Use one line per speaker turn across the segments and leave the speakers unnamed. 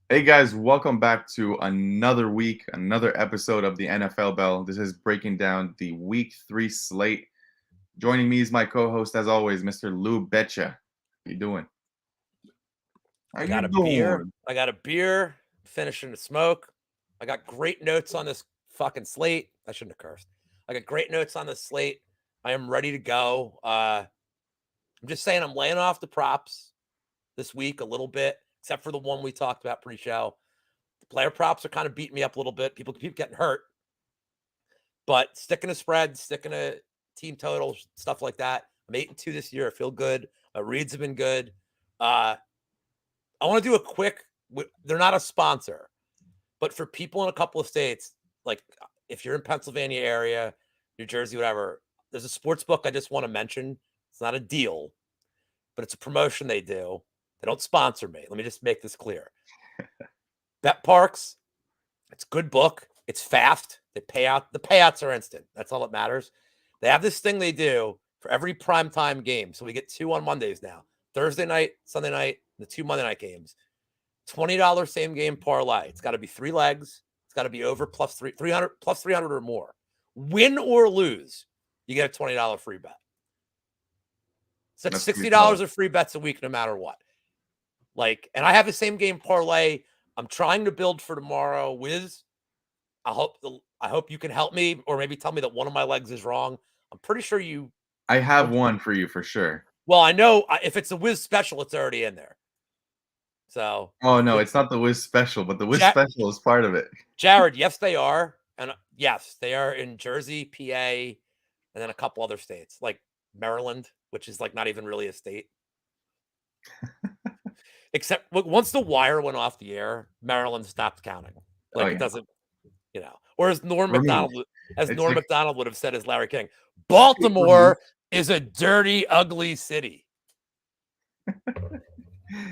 Hey guys, welcome back to another week, another episode of the NFL Bell. This is breaking down the Week 3 slate. Joining me is my co-host, as always, Mr. LouBetya. How you doing? How
I
you
got a beer.
doing?
I got a beer, finishing to smoke. I got great notes on this fucking slate. I shouldn't have cursed. I got great notes on this slate. I am ready to go. I'm just saying I'm laying off the props this week a little bit, except for the one we talked about pre-show. The player props are kind of beating me up a little bit. People keep getting hurt, but sticking to spreads, sticking to team totals, stuff like that. I'm 8-2 this year. I feel good. Reads have been good. I want to do a quick. They're not a sponsor, but for people in a couple of states, like if you're in Pennsylvania area, New Jersey, whatever, there's a sports book I just want to mention. It's not a deal, but it's a promotion they do. They don't sponsor me. Let me just make this clear. Bet Parks, it's a good book. It's fast. They pay out. The payouts are instant. That's all that matters. They have this thing they do for every primetime game. So we get 2 on Mondays now. Thursday night, Sunday night, the 2 Monday night games. $20 same game parlay. It's got to be 3 legs. It's got to be over plus 300 plus 300 or more. Win or lose, you get a $20 free bet. So that's $60 of free bets a week, no matter what. And I have the same game parlay. I'm trying to build for tomorrow. Wiz, I hope you can help me, or maybe tell me that one of my legs is wrong. I'm pretty sure you.
I have one for you for sure.
Well, I know if it's a Wiz special, it's already in there. So.
Oh no, it's not the Wiz special, but the Wiz special is part of it.
Jared, yes, they are. And yes, they are in Jersey, PA, and then a couple other states like Maryland, which is like not even really a state. Except once the wire went off the air, Maryland stopped counting. It doesn't, or as Norm Macdonald would have said as Larry King, Baltimore is a dirty, ugly city.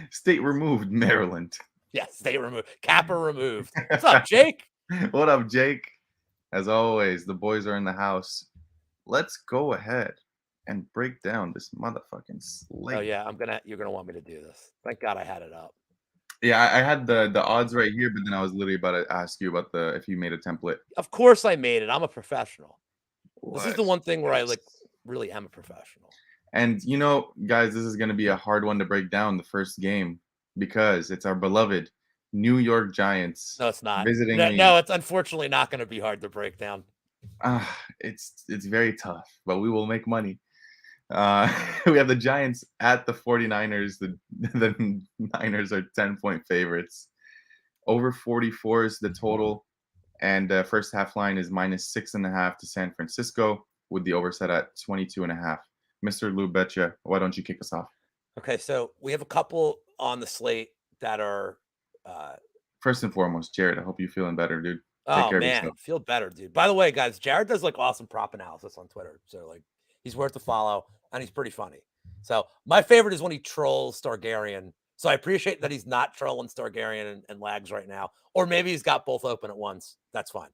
State removed, Maryland.
Yes, state removed. Kappa removed. What's up, Jake?
What up, Jake? As always, the boys are in the house. Let's go ahead and break down this motherfucking slate.
Oh yeah, you're gonna want me to do this. Thank God I had it up.
Yeah, I had the odds right here, but then I was literally about to ask you about if you made a template.
Of course I made it. I'm a professional.
What?
This is the one thing where I really am a professional.
And guys, this is going to be a hard one to break down, the first game, because it's our beloved New York Giants.
No, it's not.
Visiting
no, it's unfortunately not going to be hard to break down.
It's very tough, but we will make money. We have the Giants at the 49ers. The Niners are 10-point favorites. Over 44 is the total, and first half line is -6.5 to San Francisco, with the over set at 22.5. Mr. LouBetya, why don't you kick us off?
Okay, so we have a couple on the slate that are.
First and foremost, Jared, I hope you're feeling better, dude.
Oh man, feel better, dude. By the way, guys, Jared does awesome prop analysis on Twitter, so he's worth a follow, and he's pretty funny. So my favorite is when he trolls Stargarian. So I appreciate that he's not trolling Stargarian and Lags right now, or maybe he's got both open at once. That's fine.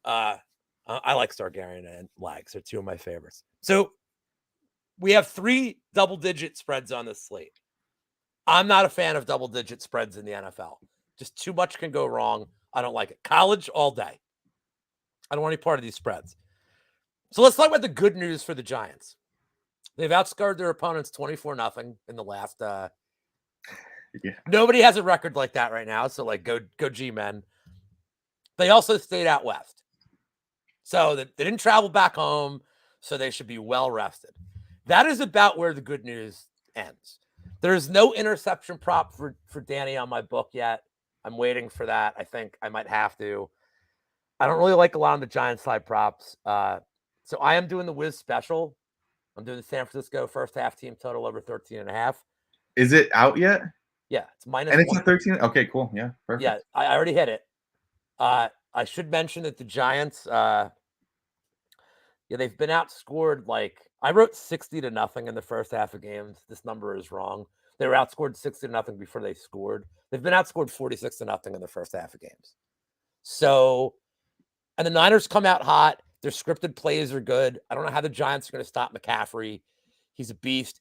I like Stargarian and Lags; they're 2 of my favorites. So we have 3 double-digit spreads on this slate. I'm not a fan of double-digit spreads in the NFL. Just too much can go wrong. I don't like it. College all day. I don't want any part of these spreads. So let's talk about the good news for the Giants. They've outscored their opponents 24-0 in the last. Nobody has a record like that right now. So go G-men. They also stayed out west. So they didn't travel back home. So they should be well rested. That is about where the good news ends. There's no interception prop for Danny on my book yet. I'm waiting for that. I think I might have to. I don't really like a lot of the Giants side props. So I am doing the Wiz special. I'm doing the San Francisco first half team total over 13.5.
Is it out yet?
Yeah, it's -1.
And it's at 13? Okay, cool. Yeah, perfect.
Yeah, I already hit it. I should mention that the Giants, they've been outscored I wrote 60-0 in the first half of games. This number is wrong. They were outscored 60-0 before they scored. They've been outscored 46-0 in the first half of games. So, and the Niners come out hot. Their scripted plays are good. I don't know how the Giants are going to stop McCaffrey. He's a beast.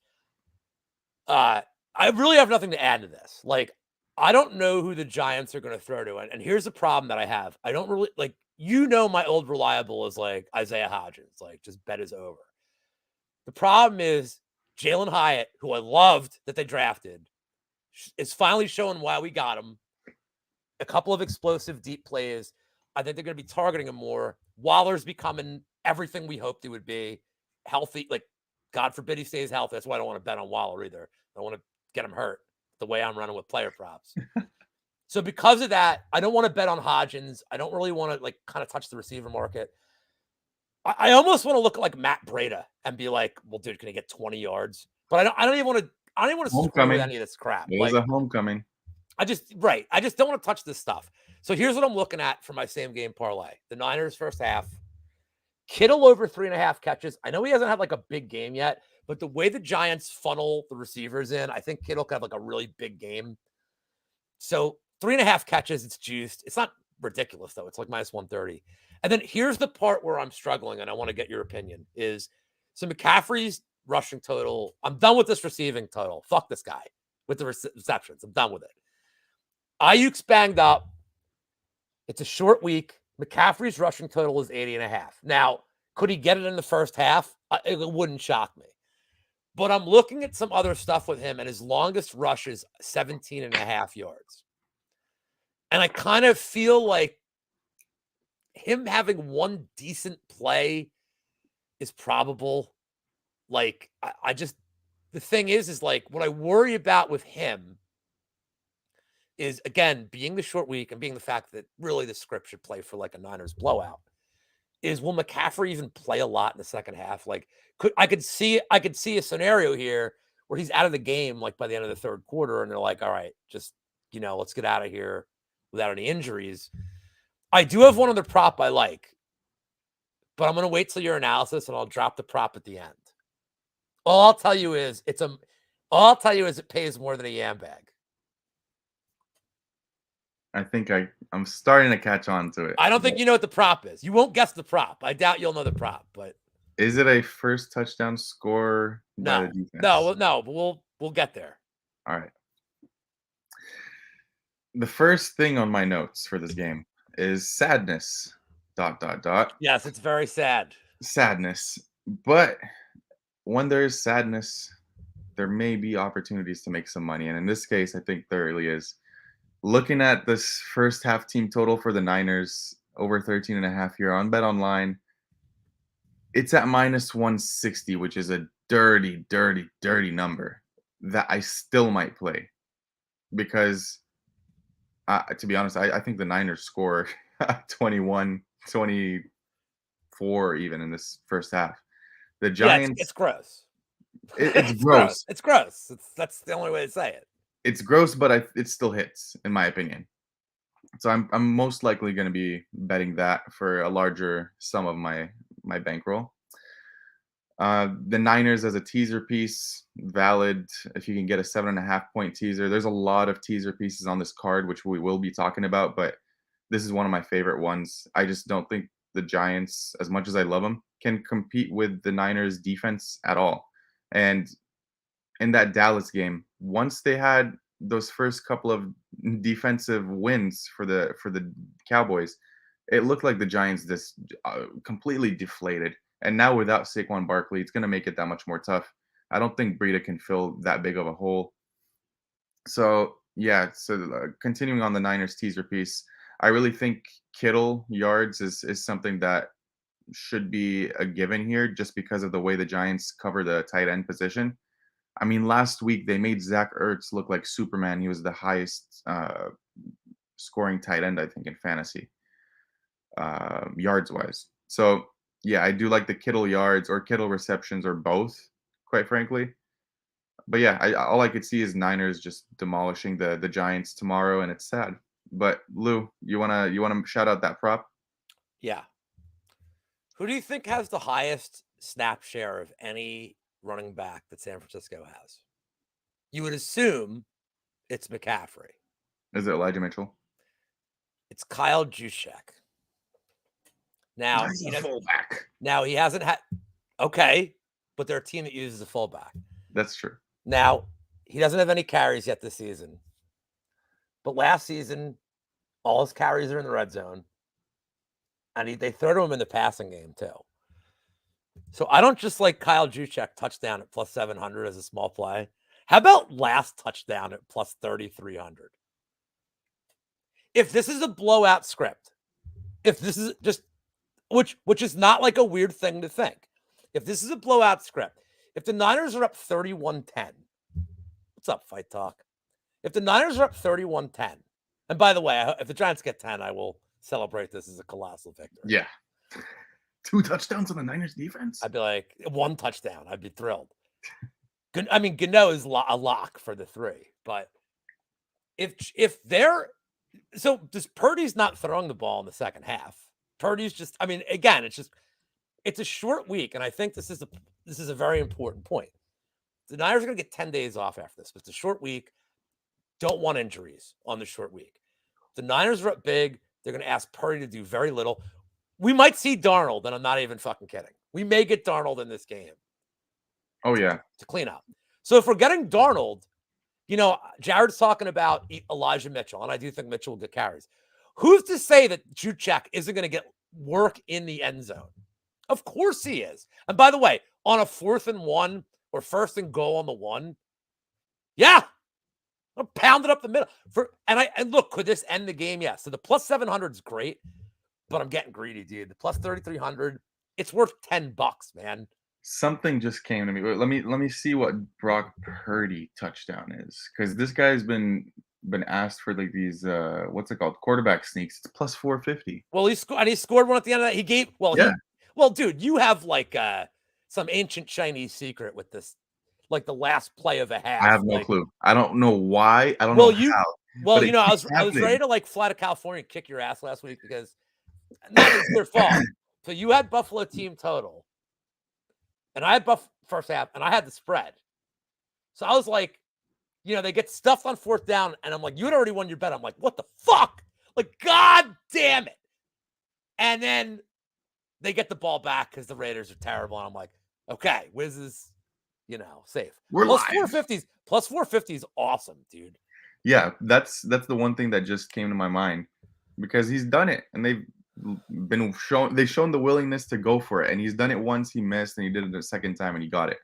I really have nothing to add to this. I don't know who the Giants are going to throw to. And here's the problem that I have. I don't really like, my old reliable is like Isaiah Hodgins, like just bet is over. The problem is Jalen Hyatt, who I loved that they drafted, is finally showing why we got him. A couple of explosive deep plays. I think they're going to be targeting him more. Waller's becoming everything we hoped he would be. Healthy, like God forbid he stays healthy. That's why I don't want to bet on Waller either. I don't want to get him hurt the way I'm running with player props. So because of that, I don't want to bet on Hodgins. I don't really want to like kind of touch the receiver market. I almost want to look at like Matt Breida and be like, well, dude, can he get 20 yards? But I don't even want to screw with
Homecoming.
any of this crap.
It was a homecoming.
I just don't want to touch this stuff. So here's what I'm looking at for my same game parlay. The Niners first half. Kittle over 3.5 catches. I know he hasn't had like a big game yet, but the way the Giants funnel the receivers in, I think Kittle could have like a really big game. So 3.5 catches, it's juiced. It's not ridiculous though. It's like minus 130. And then here's the part where I'm struggling, and I want to get your opinion, is so McCaffrey's rushing total. I'm done with this receiving total. Fuck this guy with the receptions. I'm done with it. Ayuk's banged up. It's a short week. McCaffrey's rushing total is 80.5. Now, could he get it in the first half? It wouldn't shock me. But I'm looking at some other stuff with him, and his longest rush is 17.5 yards. And I kind of feel like him having one decent play is probable. Like, I just, the thing is like, what I worry about with him is, again, being the short week and being the fact that really the script should play for like a Niners blowout, is will McCaffrey even play a lot in the second half? Like, I could see a scenario here where he's out of the game like by the end of the third quarter, and they're like, all right, just, let's get out of here without any injuries. I do have one other prop I like, but I'm going to wait till your analysis and I'll drop the prop at the end. All I'll tell you is it pays more than a yam bag.
I think I'm starting to catch on to it.
I don't think you know what the prop is. You won't guess the prop. I doubt you'll know the prop, but
is it a first touchdown score by the defense?
No, but we'll get there.
All right. The first thing on my notes for this game is sadness. ...
Yes, it's very sad.
Sadness. But when there is sadness, there may be opportunities to make some money. And in this case, I think there really is. Looking at this first half team total for the Niners, over 13.5 here on Bet Online, it's at minus 160, which is a dirty, dirty, dirty number that I still might play. Because, to be honest, I think the Niners score 21, 24 even in this first half. The Giants...
it's gross.
It's gross.
It's gross. That's the only way to say it.
It's gross, but it still hits, in my opinion. So I'm most likely going to be betting that for a larger sum of my bankroll. The Niners as a teaser piece, valid if you can get a 7.5-point teaser. There's a lot of teaser pieces on this card, which we will be talking about, but this is one of my favorite ones. I just don't think the Giants, as much as I love them, can compete with the Niners defense at all. And in that Dallas game, once they had those first couple of defensive wins for the Cowboys, it looked like the Giants just completely deflated. And now without Saquon Barkley, it's going to make it that much more tough. I don't think Breida can fill that big of a hole. So, yeah, continuing on the Niners teaser piece, I really think Kittle yards is something that should be a given here just because of the way the Giants cover the tight end position. I mean, last week they made Zach Ertz look like Superman. He was the highest scoring tight end, I think, in fantasy, yards-wise. So, yeah, I do like the Kittle yards or Kittle receptions or both, quite frankly. But, yeah, all I could see is Niners just demolishing the Giants tomorrow, and it's sad. But, Lou, you wanna shout out that prop?
Yeah. Who do you think has the highest snap share of any running back that San Francisco has? You would assume it's McCaffrey.
Is it Elijah Mitchell?
It's Kyle Juszczyk. Now
he's a fullback.
Now he hasn't had. Okay, but they're a team that uses a fullback.
That's true.
Now he doesn't have any carries yet this season. But last season, all his carries are in the red zone. And they throw to him in the passing game, too. So I don't just like Kyle Juszczyk touchdown at plus 700 as a small play. How about last touchdown at plus 3,300? If this is a blowout script, if this is just, which is not like a weird thing to think. If this is a blowout script, if the Niners are up 31-10, what's up, Fight Talk? If the Niners are up 31-10, and by the way, if the Giants get 10, I will celebrate this as a colossal victory.
Yeah. 2 touchdowns on the Niners defense?
I'd be like, 1 touchdown. I'd be thrilled. I mean, Gano is a lock for the 3, but if they're, so does Purdy's not throwing the ball in the second half? Purdy's just, I mean, again, it's a short week, and I think this is a very important point. The Niners are going to get 10 days off after this, but it's a short week. Don't want injuries on the short week. The Niners are up big. They're going to ask Purdy to do very little. We might see Darnold, and I'm not even fucking kidding. We may get Darnold in this game.
Oh, yeah.
To clean up. So if we're getting Darnold, Jared's talking about Elijah Mitchell, and I do think Mitchell will get carries. Who's to say that Juszczyk isn't going to get work in the end zone? Of course he is. And by the way, on a 4th and 1 or 1st and goal on the 1, yeah, I'll pound it up the middle. And look, could this end the game? Yeah. So the plus 700 is great, but I'm getting greedy, dude. The plus 3,300, it's worth $10, man.
Something just came to me. Let me see what Brock Purdy touchdown is, because this guy's been asked for like these what's it called, quarterback sneaks. It's plus 450.
Well, he scored one at the end of that. He gave dude, you have like some ancient Chinese secret with this, like the last play of a half.
I have no clue. I don't know why. I don't know how.
Well, I was ready to like fly to California and kick your ass last week because not it's their fault. So you had Buffalo team total. And I had first half, and I had the spread. So I was like, they get stuffed on 4th down, and I'm like, you had already won your bet. I'm like, what the fuck? Like, God damn it. And then they get the ball back because the Raiders are terrible. And I'm like, okay, Wiz is, safe.
We're
plus
live.
450s. Plus 450 is awesome, dude.
Yeah, that's the one thing that just came to my mind, because he's done it, and they've shown the willingness to go for it, and he's done it once, he missed, and he did it a second time, and he got it.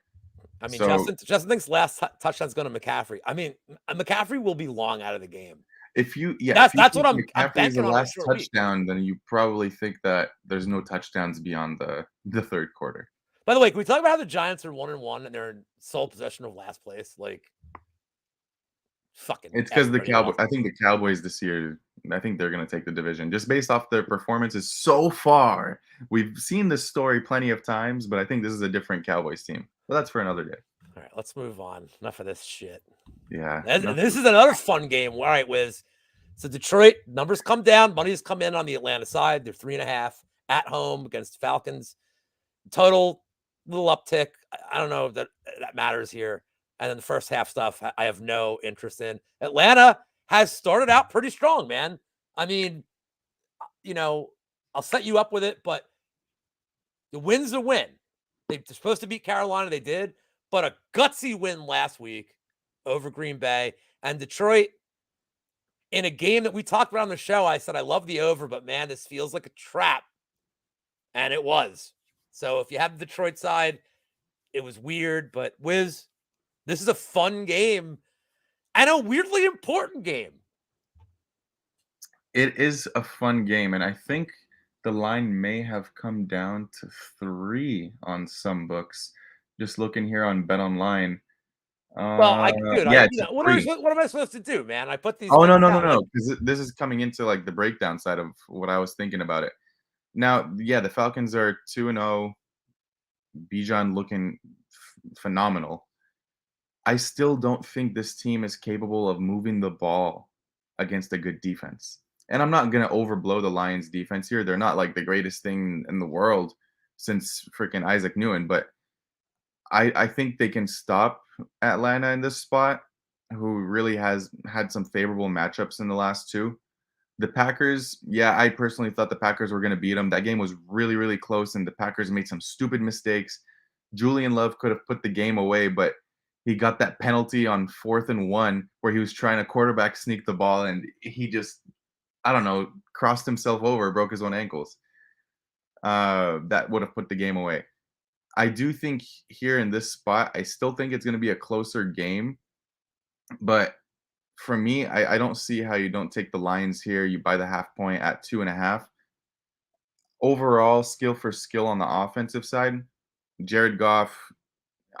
I mean, Justin thinks last touchdown's going to McCaffrey. I mean, McCaffrey will be long out of the game.
That's what I'm banking on. The last touchdown, then you probably think that there's no touchdowns beyond the third quarter.
By the way, can we talk about how the Giants are 1-1 and they're in sole possession of last place? Like, fucking.
It's because the Cowboys. I think the Cowboys this year, I think they're going to take the division just based off their performances so far. We've seen this story plenty of times, but I think this is a different Cowboys team. But that's for another day.
All right, let's move on. Enough of this shit.
Yeah.
This is another fun game. All right, Wiz. So Detroit, numbers come down. Money's come in on the Atlanta side. They're 3.5 at home against Falcons. Total, little uptick. I don't know if that matters here. And then the first half stuff, I have no interest in. Atlanta has started out pretty strong, man. I mean, I'll set you up with it, but the win's a win. They're supposed to beat Carolina. They did, but a gutsy win last week over Green Bay. And Detroit, in a game that we talked about on the show, I said, I love the over, but man, this feels like a trap. And it was. So if you have the Detroit side, it was weird, but Wiz, this is a fun game and a weirdly important game.
It is a fun game, and I think the line may have come down to 3 on some books. Just looking here on Bet Online.
Well, what am I supposed to do, man? I put these.
Oh no! Because this is coming into like the breakdown side of what I was thinking about it. Now, yeah, the Falcons are 2-0. Bijan looking phenomenal. I still don't think this team is capable of moving the ball against a good defense. And I'm not going to overblow the Lions defense here. They're not like the greatest thing in the world since freaking Isaac Newton, but I think they can stop Atlanta in this spot, who really has had some favorable matchups in the last 2. The Packers, yeah, I personally thought the Packers were going to beat them. That game was really, really close, and the Packers made some stupid mistakes. Julian Love could have put the game away, but He got that penalty on 4th and 1 where he was trying to quarterback sneak the ball, and he just, I don't know, crossed himself over, broke his own ankles. That would have put the game away. I do think here in this spot, I still think it's going to be a closer game, but for me, I don't see how you don't take the Lions here. You buy the half point at 2.5. Overall, skill for skill on the offensive side, Jared Goff,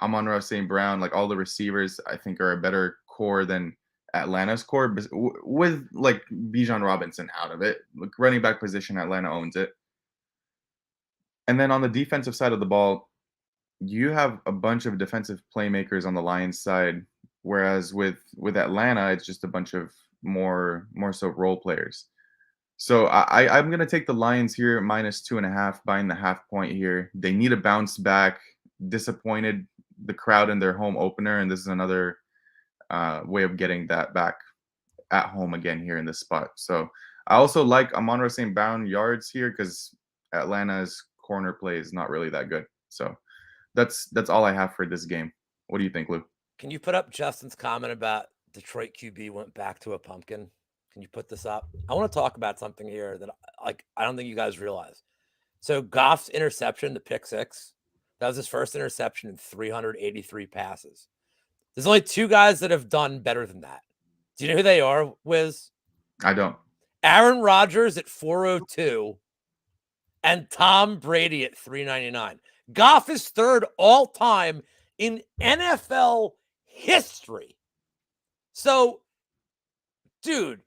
Amon-Ra St. Brown, like all the receivers, I think are a better core than Atlanta's core, with like Bijan Robinson out of it. Like running back position, Atlanta owns it. And then on the defensive side of the ball, you have a bunch of defensive playmakers on the Lions side, whereas with Atlanta, it's just a bunch of more so role players. So I'm gonna take the Lions here minus 2.5, buying the half point here. They need a bounce back. Disappointed the crowd in their home opener, and this is another way of getting that back at home again here in this spot. So I also like Amon-Ra St. Brown yards here because Atlanta's corner play is not really that good. So that's all I have for this game. What do you think, Lou?
Can you put up Justin's comment about Detroit QB went back to a pumpkin? Can you put this up? I want to talk about something here that I don't think you guys realize. So Goff's interception, the pick six, that was his first interception in 383 passes. There's only two guys that have done better than that. Do you know who they are, Wiz?
I don't.
Aaron Rodgers at 402 and Tom Brady at 399. Goff is third all time in NFL history. So, dude,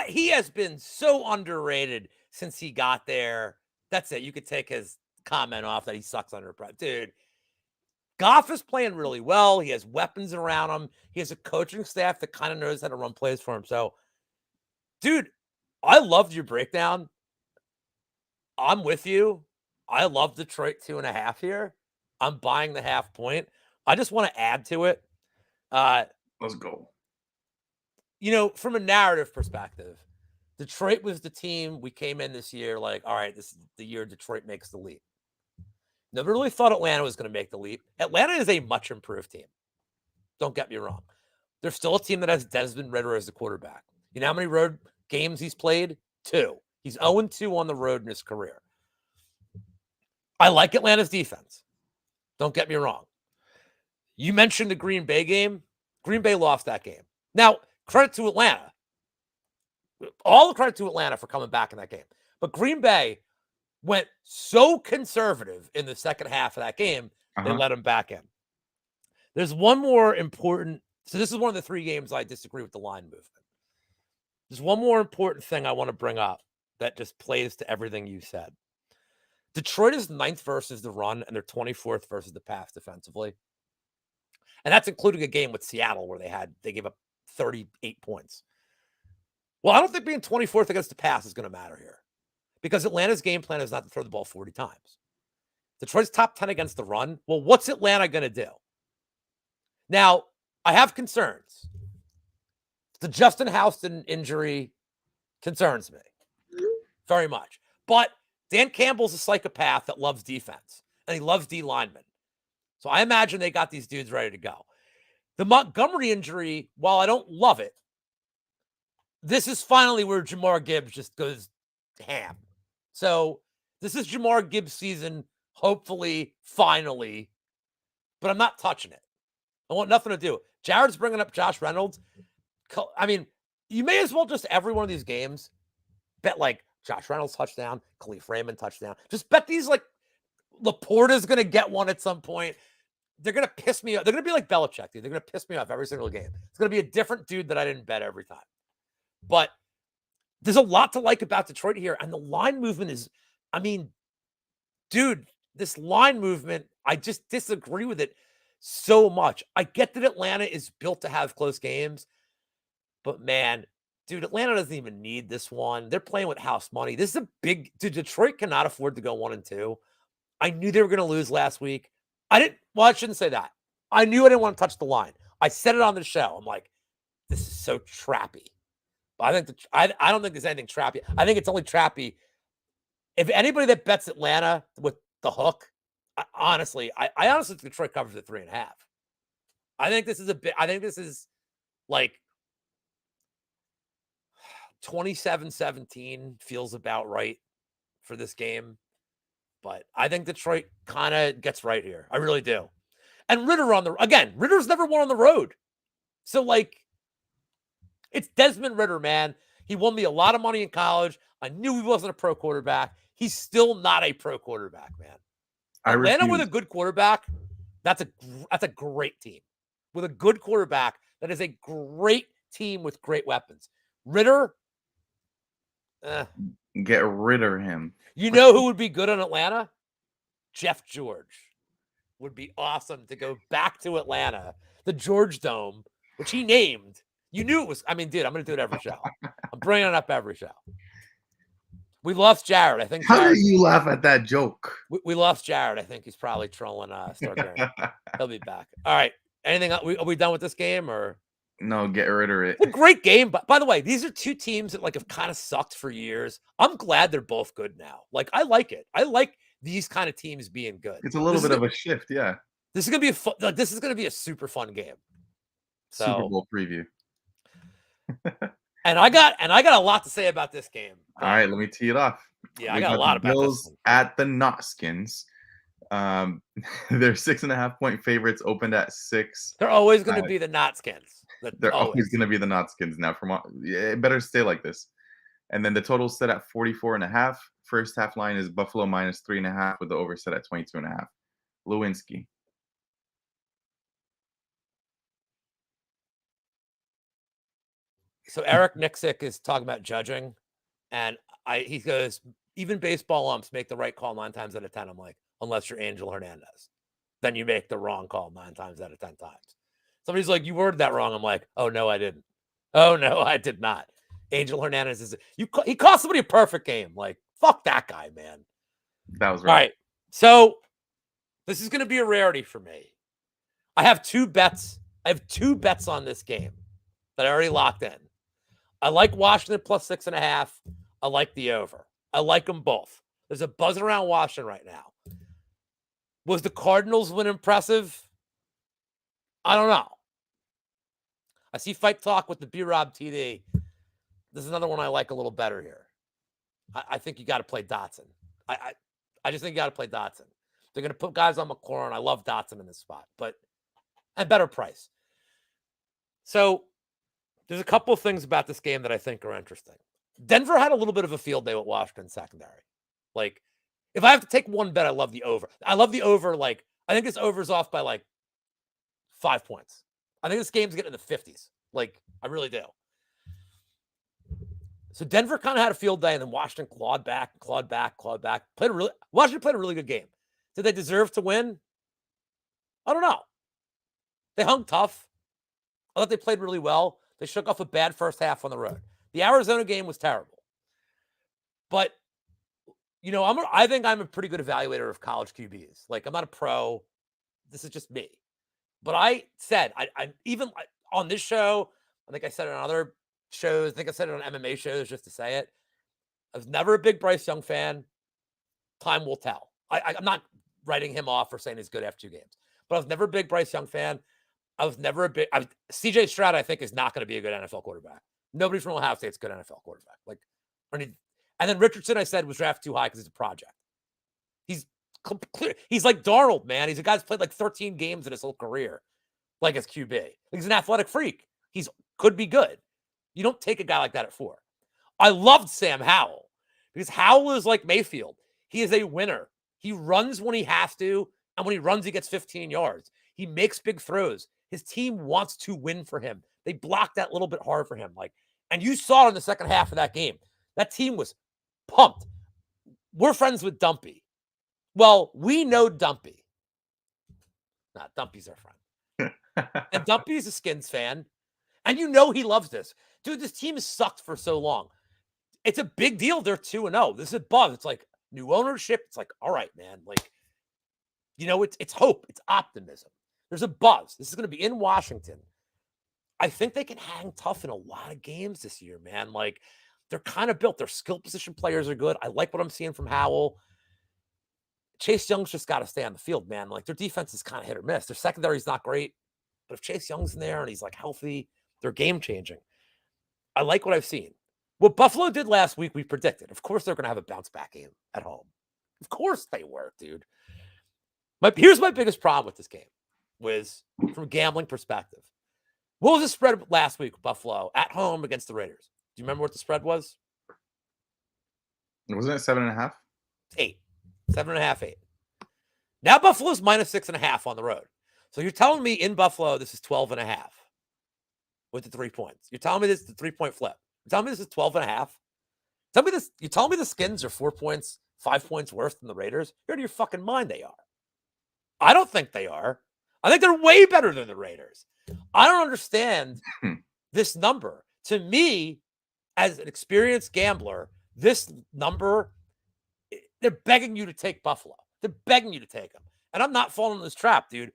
he has been so underrated since he got there. That's it. You could take his comment off that he sucks under pressure. Dude, Goff is playing really well. He has weapons around him. He has a coaching staff that kind of knows how to run plays for him. So, dude, I loved your breakdown. I'm with you. I love Detroit 2.5 here. I'm buying the half point. I just want to add to it.
Let's go.
You know, from a narrative perspective, Detroit was the team we came in this year like, all right, this is the year Detroit makes the leap. Never really thought Atlanta was going to make the leap. Atlanta is a much improved team. Don't get me wrong. They're still a team that has Desmond Ridder as the quarterback. You know how many road games he's played? 2. He's 0-2 on the road in his career. I like Atlanta's defense. Don't get me wrong. You mentioned the Green Bay game. Green Bay lost that game. Now, credit to Atlanta. All the credit to Atlanta for coming back in that game. But Green Bay went so conservative in the second half of that game, they let them back in. There's one more important. So this is one of the 3 games I disagree with the line movement. There's one more important thing I want to bring up that just plays to everything you said. Detroit is 9th versus the run, and they're 24th versus the pass defensively. And that's including a game with Seattle where they gave up 38 points. Well, I don't think being 24th against the pass is going to matter here because Atlanta's game plan is not to throw the ball 40 times. Detroit's top 10 against the run. Well, what's Atlanta going to do? Now, I have concerns. The Justin Houston injury concerns me very much. But Dan Campbell's a psychopath that loves defense, and he loves D linemen. So I imagine they got these dudes ready to go. The Montgomery injury, while I don't love it, this is finally where Jamar Gibbs just goes ham. So this is Jamar Gibbs' season, hopefully, finally. But I'm not touching it. I want nothing to do. Jared's bringing up Josh Reynolds. I mean, you may as well just every one of these games bet like Josh Reynolds touchdown, Khalif Raymond touchdown. Just bet these like Laporta's going to get one at some point. They're going to piss me off. They're going to be like Belichick, dude. They're going to piss me off every single game. It's going to be a different dude that I didn't bet every time. But there's a lot to like about Detroit here. And the line movement is, I mean, dude, this line movement, I just disagree with it so much. I get that Atlanta is built to have close games. But man, dude, Atlanta doesn't even need this one. They're playing with house money. This is a big, dude, Detroit cannot afford to go 1-2. I knew they were going to lose last week. I shouldn't say that. I knew I didn't want to touch the line. I said it on the show. I'm like, this is so trappy. But I don't think there's anything trappy. I think it's only trappy. If anybody that bets Atlanta with the hook, I honestly think Detroit covers at 3.5. I think this is a bit. I think this is like 27-17 feels about right for this game. But I think Detroit kind of gets right here. I really do. And Ritter's never won on the road. So, like, it's Desmond Ritter, man. He won me a lot of money in college. I knew he wasn't a pro quarterback. He's still not a pro quarterback, man.
I
Atlanta with a
refuse.
good quarterback, that's a great team. With a good quarterback, that is a great team with great weapons. Ritter,
Get rid of him.
you know who would be good in Atlanta? Jeff George would be awesome to go back to Atlanta, the George Dome, which he named. You knew it was. I mean, dude, I'm going to do it every show. I'm bringing it up every show. We lost Jared. I think
How
Jared.
did you laugh at that joke?
We lost Jared. I think he's probably trolling Star Green. He'll be back. All right. Anything? Are we done with this game or?
No, get rid of it.
Well, great game. But by the way, these are two teams that like have kind of sucked for years. I'm glad they're both good now. Like I like it. I like these kind of teams being good.
It's a little bit of a shift, yeah.
This is gonna be this is gonna be a super fun game. So,
Super Bowl preview.
and I got a lot to say about this game.
All right, let me tee it off.
Yeah, I got a lot about
Bills
this one.
at the Notskins. They're 6.5-point favorites, opened at 6.
They're always going to be the Notskins.
They're always going to be the Notskins now. It better stay like this. And then the total set at 44.5. First half line is Buffalo minus 3.5 with the over set at 22.5. Lewinsky.
So Eric Nixick is talking about judging, and he goes, even baseball umps make the right call 9 times out of 10. I'm like, unless you're Angel Hernandez, then you make the wrong call 9 times out of 10 times. Somebody's like, you worded that wrong. I'm like, oh no, I didn't. Oh no, I did not. Angel Hernandez he cost somebody a perfect game. Like, fuck that guy, man.
That was right.
All right. So this is going to be a rarity for me. I have 2 bets. I have 2 bets on this game that I already locked in. I like Washington plus 6.5. I like the over. I like them both. There's a buzz around Washington right now. Was the Cardinals win impressive? I don't know. I see Fight Talk with the B-Rob TD. This is another one I like a little better here. I think you got to play Dotson. I just think you got to play Dotson. They're going to put guys on McLaurin. I love Dotson in this spot, but at better price. So there's a couple of things about this game that I think are interesting. Denver had a little bit of a field day with Washington secondary. Like, if I have to take one bet, I love the over. I love the over. Like, I think this over's off by like 5 points. I think this game's getting in the 50s. Like, I really do. So Denver kind of had a field day, and then Washington clawed back. Washington played a really good game. Did they deserve to win? I don't know. They hung tough. I thought they played really well. They shook off a bad first half on the road. The Arizona game was terrible. But, you know, I think I'm a pretty good evaluator of college QBs. Like, I'm not a pro. This is just me. But I said, I even on this show, I think I said it on other shows. I think I said it on MMA shows just to say it. I was never a big Bryce Young fan. Time will tell. I'm not writing him off for saying he's good after 2 games. But I was never a big Bryce Young fan. I was never a big CJ Stroud, I think, is not going to be a good NFL quarterback. Nobody from Ohio State's a good NFL quarterback. Like, and then Richardson, I said, was drafted too high because he's a project. He's clear. He's like Darnold, man. He's a guy who's played like 13 games in his whole career, like as QB. Like, he's an athletic freak. He's could be good. You don't take a guy like that at 4. I loved Sam Howell because Howell is like Mayfield. He is a winner. He runs when he has to, and when he runs, he gets 15 yards. He makes big throws. His team wants to win for him. They blocked that little bit hard for him. Like, and you saw it in the second half of that game. That team was pumped. We're friends with Dumpy. Well, we know Dumpy. Nah, Dumpy's our friend. And Dumpy's a Skins fan. And you know he loves this. Dude, this team has sucked for so long. It's a big deal. They're 2-0. This is a buzz. It's like new ownership. It's like, all right, man. Like, you know, it's hope. It's optimism. There's a buzz. This is going to be in Washington. I think they can hang tough in a lot of games this year, man. Like, they're kind of built. Their skill position players are good. I like what I'm seeing from Howell. Chase Young's just got to stay on the field, man. Like, their defense is kind of hit or miss. Their secondary is not great, But if Chase Young's in there and he's like healthy, they're game changing. I like what I've seen. What Buffalo did last week, we predicted. Of course, they're going to have a bounce back game at home. Of course they were, dude. But here's my biggest problem with this game was from a gambling perspective. What was the spread last week, Buffalo, at home against the Raiders? Do you remember what the spread was?
Wasn't it 7.5?
8. 7.5, 8. Now Buffalo's minus 6.5 on the road. So you're telling me in Buffalo this is 12.5 with the 3 points. You're telling me this is the 3-point flip. You're telling me this is 12.5. Tell me this. You telling me the Skins are 4 points, 5 points worse than the Raiders? You're out of your fucking mind. They are. I don't think they are. I think they're way better than the Raiders. I don't understand this number. To me, as an experienced gambler, this number, they're begging you to take Buffalo. They're begging you to take them. And I'm not falling in this trap, dude.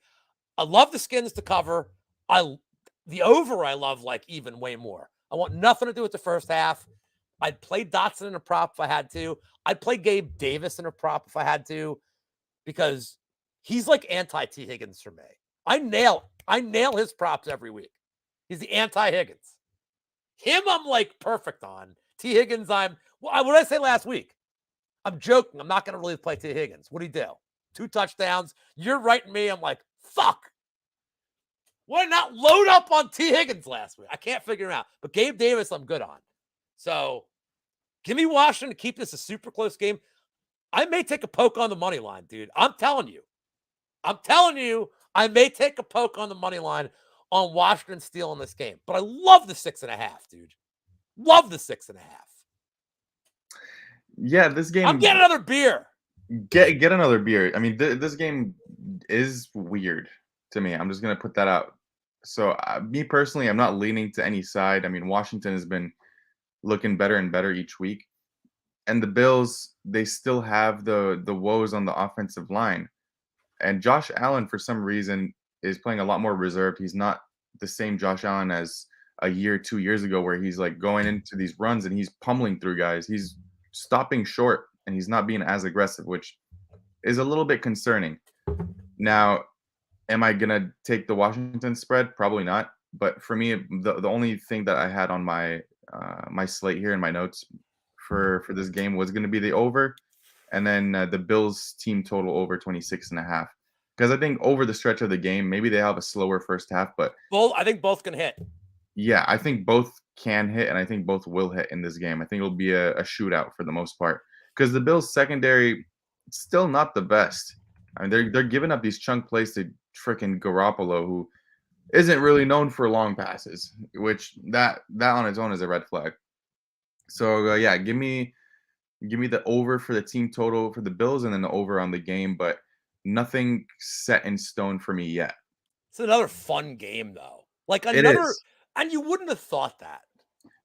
I love the Skins to cover. The over I love like even way more. I want nothing to do with the first half. I'd play Dotson in a prop if I had to. I'd play Gabe Davis in a prop if I had to, because he's like anti-T. Higgins for me. I nail his props every week. He's the anti-Higgins. Him, I'm like perfect on. T. Higgins, what did I say last week? I'm joking. I'm not going to really play T. Higgins. What did he do? 2 touchdowns. You're writing me. I'm like, fuck. Why not load up on T. Higgins last week? I can't figure it out. But Gabe Davis, I'm good on. So give me Washington to keep this a super close game. I may take a poke on the money line, dude. I'm telling you, I may take a poke on the money line on Washington stealing this game. But I love the 6.5, dude. Love the 6.5.
Yeah, this game.
I'm getting another beer.
Get another beer. I mean, this game is weird to me. I'm just gonna put that out. So me personally, I'm not leaning to any side. I mean, Washington has been looking better and better each week, and the Bills, they still have the woes on the offensive line. And Josh Allen, for some reason, is playing a lot more reserved. He's not the same Josh Allen as a year, 2 years ago, where he's like going into these runs and he's pummeling through guys. He's stopping short and he's not being as aggressive, which is a little bit concerning. Now, am I going to take the Washington spread? Probably not. But for me, the only thing that I had on my my slate here in my notes for this game was going to be the over, and then the Bills team total over 26.5. Because I think over the stretch of the game, maybe they have a slower first half, but
I think both can hit.
Yeah, I think both can hit, and I think both will hit in this game. I think it'll be a shootout for the most part, because the Bills secondary, still not the best. I mean, they're giving up these chunk plays to freaking Garoppolo, who isn't really known for long passes, which that on its own is a red flag. So yeah, give me the over for the team total for the Bills, and then the over on the game, but nothing set in stone for me yet.
It's another fun game though. Like
It
another,
is.
and you wouldn't have thought that.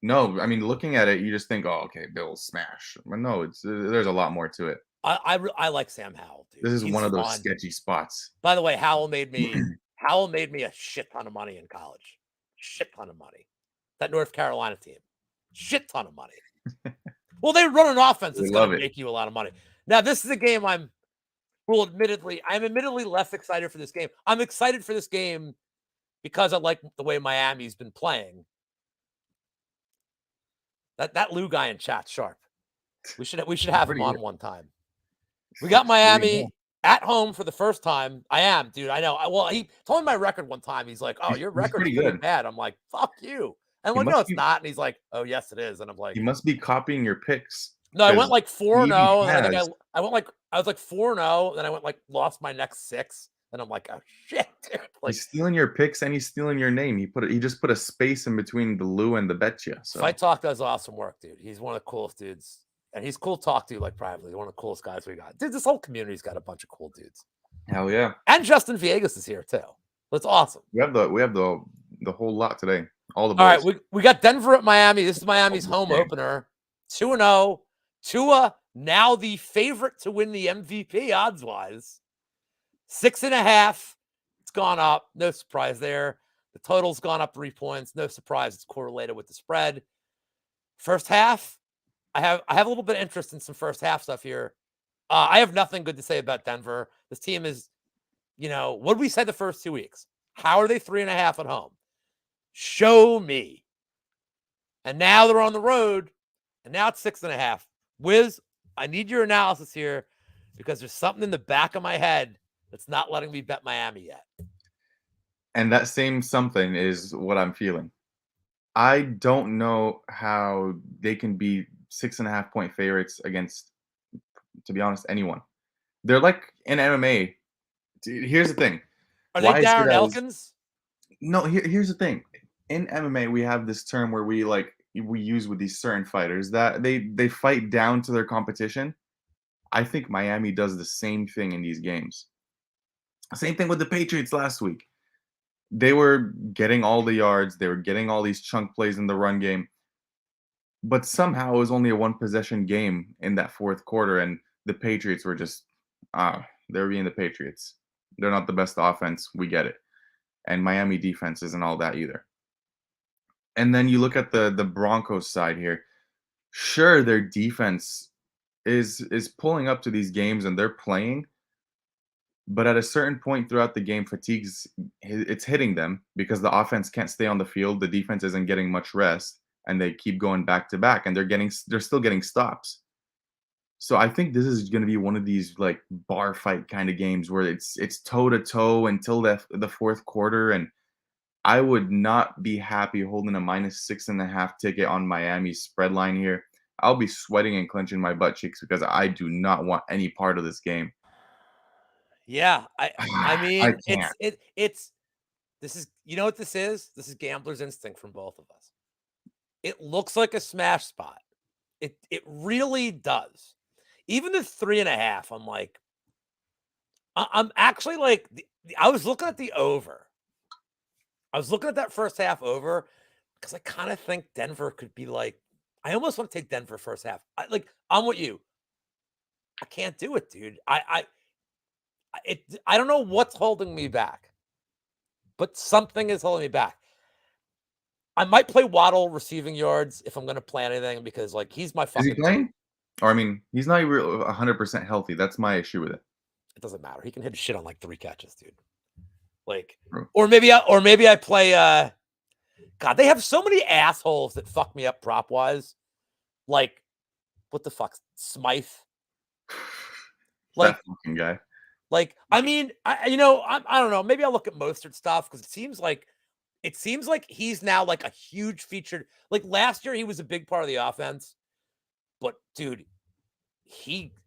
No, I mean, looking at it, you just think, oh, okay, Bills smash. But no, there's a lot more to it.
I like Sam Howell, dude.
This is
He's
one of those
fun.
sketchy spots.
By the way, Howell made me a shit ton of money in college. Shit ton of money. That North Carolina team. Shit ton of money. Well, they run an offense that's going to make you a lot of money. Now, this is a game I'm admittedly less excited for this game. I'm excited for this game because I like the way Miami's been playing. That Lou guy in chat's sharp. We should have him on one time. We got Miami at home for the first time. I am, dude. I know. Well, he told me my record one time. He's like, "Oh, your record's pretty bad." I'm like, "Fuck you." And I'm like, "No, it's not." And he's like, "Oh, yes, it is." And I'm like,
"You must be copying your picks."
No, I went like 4-0, and I think I was like 4-0, then I went like lost my next 6, and I'm like, "Oh shit, dude!" Like,
he's stealing your picks and he's stealing your name. He just put a space in between the Lou and the Betcha. So
Fight Talk does awesome work, dude. He's one of the coolest dudes. And he's cool to talk to, like, privately. One of the coolest guys we got. Dude, this whole community's got a bunch of cool dudes.
Hell yeah.
And Justin Villegas is here, too. That's awesome.
We have the whole lot today. All the boys.
All right, we got Denver at Miami. This is Miami's home opener. 2-0. Tua, now the favorite to win the MVP, odds-wise. 6.5. It's gone up. No surprise there. The total's gone up 3 points. No surprise. It's correlated with the spread. First half, I have a little bit of interest in some first half stuff here. I have nothing good to say about Denver. This team is, what did we say the first 2 weeks? How are they 3.5 at home? Show me. And now they're on the road, and now it's 6.5. Wiz, I need your analysis here because there's something in the back of my head that's not letting me bet Miami yet.
And that same something is what I'm feeling. I don't know how they can be 6.5 point favorites against, to be honest, anyone. They're like in MMA. Here's the thing.
Are they
Why I say
Darren
that is
Elkins?
no. Here's the thing. In MMA, we have this term where we use with these certain fighters that they fight down to their competition. I think Miami does the same thing in these games. Same thing with the Patriots last week. They were getting all the yards, they were getting all these chunk plays in the run game, but somehow it was only a one possession game in that fourth quarter, and the Patriots were just they're being the Patriots. They're not the best offense. We get it. And Miami defense isn't all that either. And then you look at the Broncos side here. Sure, their defense is pulling up to these games and they're playing, but at a certain point throughout the game, fatigue's it's hitting them because the offense can't stay on the field. The defense isn't getting much rest, and they keep going back to back, and they're still getting stops. So I think this is going to be one of these like bar fight kind of games where it's toe to toe until the fourth quarter, and I would not be happy holding a -6.5 ticket on Miami's spread line here. I'll be sweating and clenching my butt cheeks because I do not want any part of this game.
Yeah, I
I
mean,
can't.
it's this is, you know what this is? This is gambler's instinct from both of us. It looks like a smash spot. It really does. Even the 3.5, I'm like, I'm actually like, I was looking at the over. I was looking at that first half over because I kind of think Denver could be like, I almost want to take Denver first half. I'm with you. I can't do it, dude. I don't know what's holding me back, but something is holding me back. I might play Waddle receiving yards if I'm going to play anything because like he's my
Is he
fucking
playing? Or I mean, he's not even 100% healthy. That's my issue with it.
It doesn't matter. He can hit shit on like 3 catches, dude. Like,
True.
or maybe I play. God, they have so many assholes that fuck me up prop wise. Like, what the fuck, Smythe?
That
Like,
fucking guy.
I mean, I don't know. Maybe I'll look at Mostert stuff because it seems like he's now like a huge featured. Like last year, he was a big part of the offense, but dude,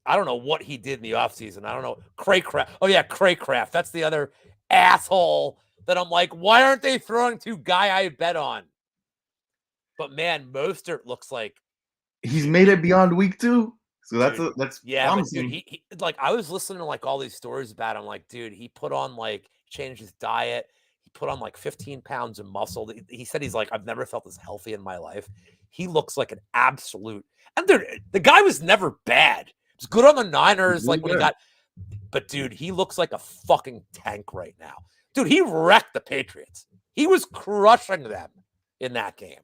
I don't know what he did in the offseason. I don't know. Craycraft. Oh, yeah, Craycraft. That's the other asshole that I'm like, why aren't they throwing to guy I bet on? But man, Mostert looks like
He's made it beyond week 2. So that's
yeah, but dude,
promising.
he like I was listening to like all these stories about him. Like, dude, he put on like changed his diet. He put on like 15 pounds of muscle. He said he's like, I've never felt this healthy in my life. He looks like an absolute, and the guy was never bad. He's good on the Niners,
Really
like when he
good.
got, but dude, he looks like a fucking tank right now. Dude, he wrecked the Patriots. He was crushing them in that game.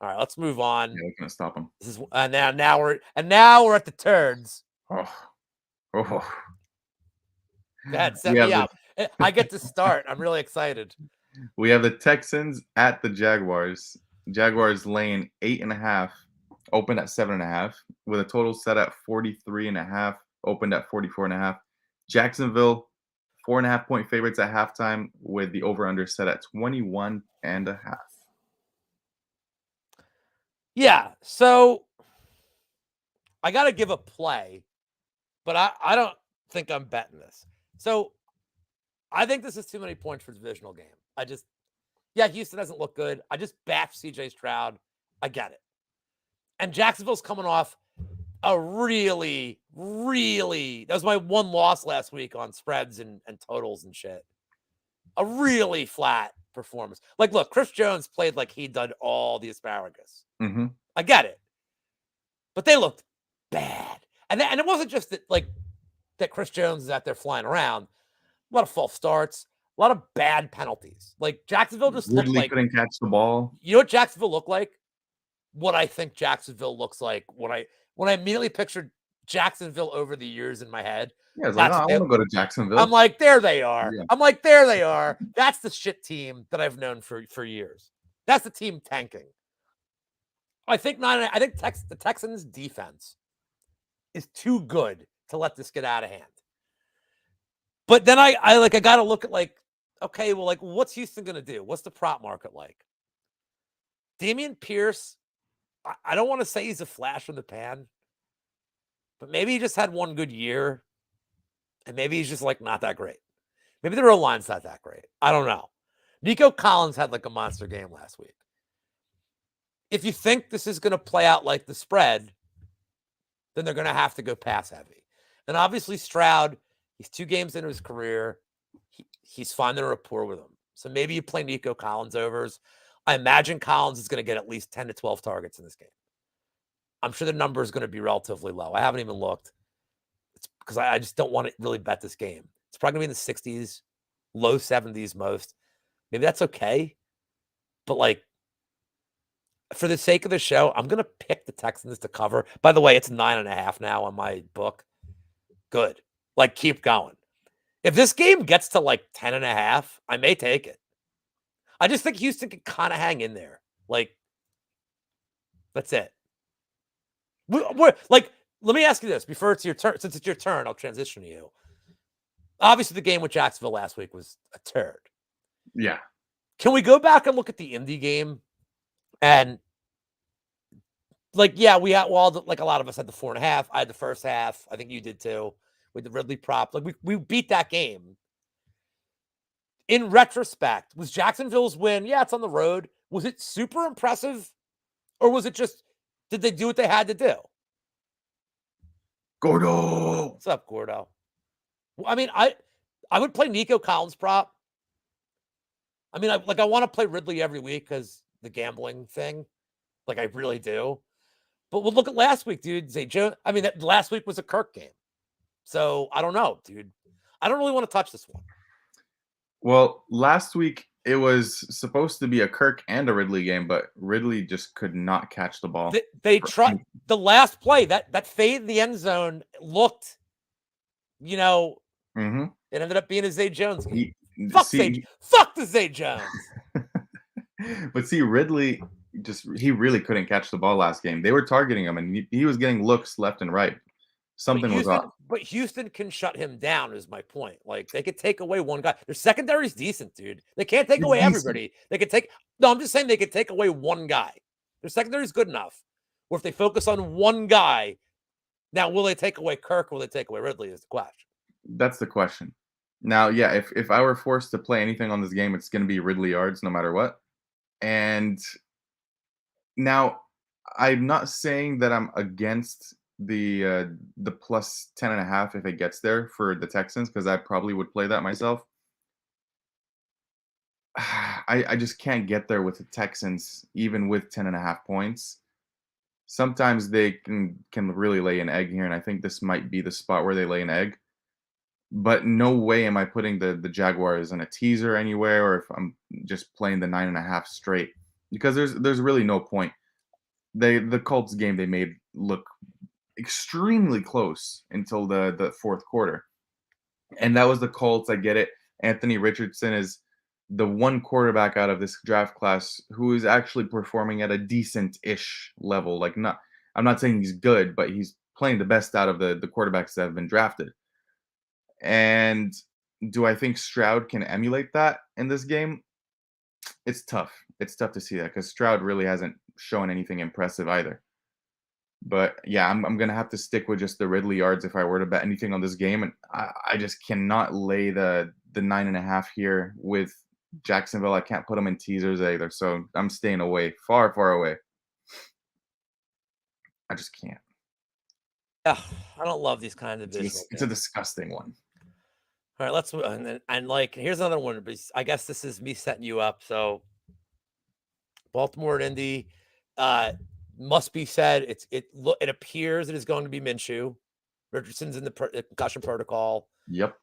All right, let's move on.
Yeah, we can't stop him.
This is now we're at the turds.
Oh. Oh.
Go ahead, set
We have
me up. I get to start. I'm really excited.
the Texans at the Jaguars. Jaguars laying 8.5, opened at 7.5, with a total set at 43.5, opened at 44.5. Jacksonville, 4.5 point favorites at halftime, with the over/under set at 21.5.
Yeah, so I got to give a play, but I don't think I'm betting this. So I think this is too many points for a divisional game. Houston doesn't look good. I just bashed CJ Stroud. I get it. And Jacksonville's coming off a really, really, that was my one loss last week on spreads and totals and shit. A really flat performance. Like, look, Chris Jones played like he'd done all the asparagus.
Mm-hmm.
I get it. But they looked bad. And it wasn't just that Chris Jones is out there flying around. A lot of false starts, a lot of bad penalties. Like Jacksonville just looked
Ridley
like,
couldn't catch the ball.
you know what Jacksonville looked like? What I think Jacksonville looks like when I immediately pictured Jacksonville over the years in my head.
Yeah, it's like, oh,
That's
I
what they
want to go to
I'm
Jacksonville.
like, there they are.
Yeah.
I'm like, there they are. That's the shit team that I've known for years. That's the team tanking. I think the Texans defense is too good to let this get out of hand. But then I got to look at okay, well, what's Houston going to do? What's the prop market like? Dameon Pierce, I don't want to say he's a flash from the pan, but maybe he just had one good year, and maybe he's just not that great. Maybe the real line's not that great. I don't know. Nico Collins had a monster game last week. If you think this is going to play out like the spread, then they're going to have to go pass heavy. And obviously Stroud, he's 2 games into his career. He's finding a rapport with him. So maybe you play Nico Collins overs. I imagine Collins is going to get at least 10 to 12 targets in this game. I'm sure the number is going to be relatively low. I haven't even looked. It's because I just don't want to really bet this game. It's probably going to be in the 60s, low 70s most. Maybe that's okay. But for the sake of the show, I'm going to pick the Texans to cover. By the way, it's 9.5 now on my book. Good. Keep going. If this game gets to 10.5, I may take it. I just think Houston can kind of hang in there. That's it. Let me ask you this before it's your turn. Since it's your turn, I'll transition to you. Obviously, the game with Jacksonville last week was a turd.
Yeah.
Can we go back and look at the Indy game? And yeah, we had a lot of us had the 4.5. I had the first half. I think you did too with the Ridley prop. We beat that game. In retrospect, was Jacksonville's win? Yeah, it's on the road. Was it super impressive, or was it just did they do what they had to do?
Gordo.
What's up, Gordo? I mean, I would play Nico Collins prop. I mean, I want to play Ridley every week because the gambling thing. I really do. But we'll look at last week, dude. Zay Jones. I mean, last week was a Kirk game. So I don't know, dude. I don't really want to touch this one.
Well, last week it was supposed to be a Kirk and a Ridley game, but Ridley just could not catch the ball.
They tried the last play that fade in the end zone looked,
Mm-hmm.
It ended up being a Zay Jones game. Fuck the Zay Jones.
But see, Ridley he really couldn't catch the ball last game. They were targeting him, and he was getting looks left and right. Something was off.
But Houston can shut him down, is my point. They could take away one guy. Their secondary's decent, dude. They can't take away everybody. They could take no, I'm just saying they could take away one guy. Their secondary's good enough. Or if they focus on one guy, now will they take away Kirk or will they take away Ridley is the question.
That's the question. Now, yeah, if I were forced to play anything on this game, it's gonna be Ridley yards no matter what. And now I'm not saying that I'm against the plus 10.5 if it gets there for the Texans, because I probably would play that myself. I just can't get there with the Texans, even with 10.5 points. Sometimes they can really lay an egg here, and I think this might be the spot where they lay an egg. But no way am I putting the Jaguars in a teaser anywhere, or if I'm just playing the 9.5 straight, because there's really no point. The Colts game they made look extremely close until the fourth quarter, and that was the Colts. I get it. Anthony Richardson is the one quarterback out of this draft class who is actually performing at a decent-ish level. I'm not saying he's good, but he's playing the best out of the quarterbacks that have been drafted. And do I think Stroud can emulate that in this game? It's tough. It's tough to see that because Stroud really hasn't shown anything impressive either. But yeah, I'm gonna have to stick with just the Ridley yards if I were to bet anything on this game, and I just cannot lay the 9.5 here with Jacksonville. I can't put them in teasers either, so I'm staying away, far, far away. I just can't.
I don't love these kinds of visuals.
It's a disgusting one.
All right, let's here's another one. I guess this is me setting you up. So Baltimore and Indy, must be said. It appears it is going to be Minshew. Richardson's in the concussion protocol.
Yep.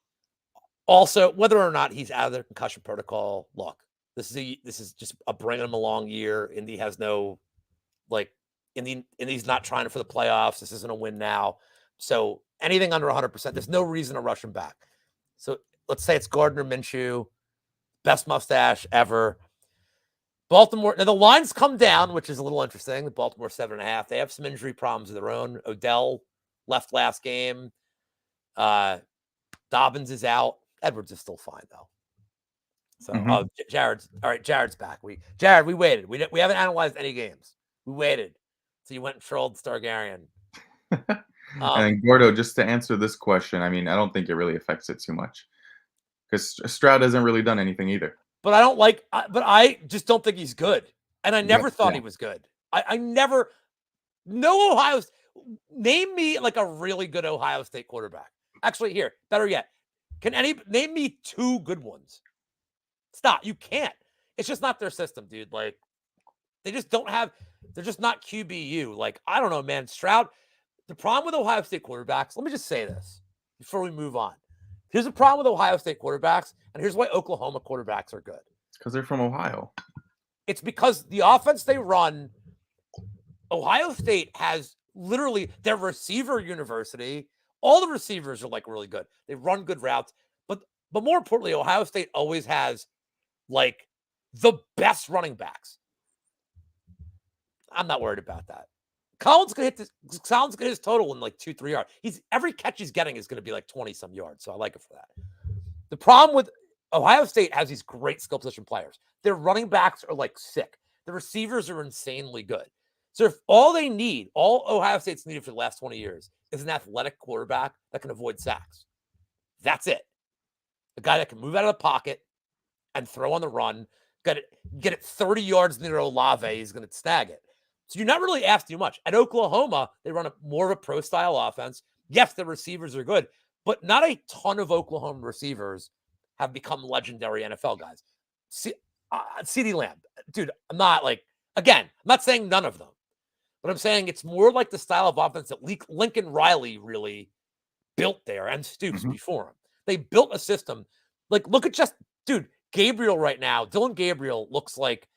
Also, whether or not he's out of the concussion protocol, look, this is just a bring him along year. Indy has no Indy's not trying for the playoffs. This isn't a win now. So anything under 100%, there's no reason to rush him back. So let's say it's Gardner Minshew, best mustache ever. Baltimore, now the lines come down, which is a little interesting. The Baltimore 7.5. They have some injury problems of their own. Odell left last game. Dobbins is out. Edwards is still fine though. So Jared's all right. Jared's back. We waited. We haven't analyzed any games. We waited. So you went and trolled Stargarian.
And Gordo, just to answer this question, I mean, I don't think it really affects it too much because Stroud hasn't really done anything either.
But I just don't think he's good. And I never thought he was good. I never, no Ohio, name me like a really good Ohio State quarterback. Actually, here, better yet, name me 2 good ones? Stop. You can't. It's just not their system, dude. Like, they just don't have, they're just not QBU. Like, I don't know, man. Stroud, the problem with Ohio State quarterbacks, let me just say this before we move on. Here's the problem with Ohio State quarterbacks, and here's why Oklahoma quarterbacks are good.
It's because they're from Ohio.
It's because the offense they run, Ohio State has literally their receiver university. All the receivers are like really good. They run good routes, but more importantly, Ohio State always has like the best running backs. I'm not worried about that. Collins could hit his total in like 2-3 yards. Every catch he's getting is going to be like 20 some yards. So I like it for that. The problem with Ohio State has these great skill position players. Their running backs are like sick. The receivers are insanely good. So if all Ohio State's needed for the last 20 years is an athletic quarterback that can avoid sacks. That's it. A guy that can move out of the pocket and throw on the run, get it 30 yards near Olave, he's going to snag it. So you're not really asked too much. At Oklahoma, they run more of a pro-style offense. Yes, the receivers are good, but not a ton of Oklahoma receivers have become legendary NFL guys. CeeDee Lamb, dude, I'm not saying none of them, but I'm saying it's more like the style of offense that Lincoln Riley really built there and Stoops before him. They built a system. Like, look at Gabriel right now. Dylan Gabriel looks like,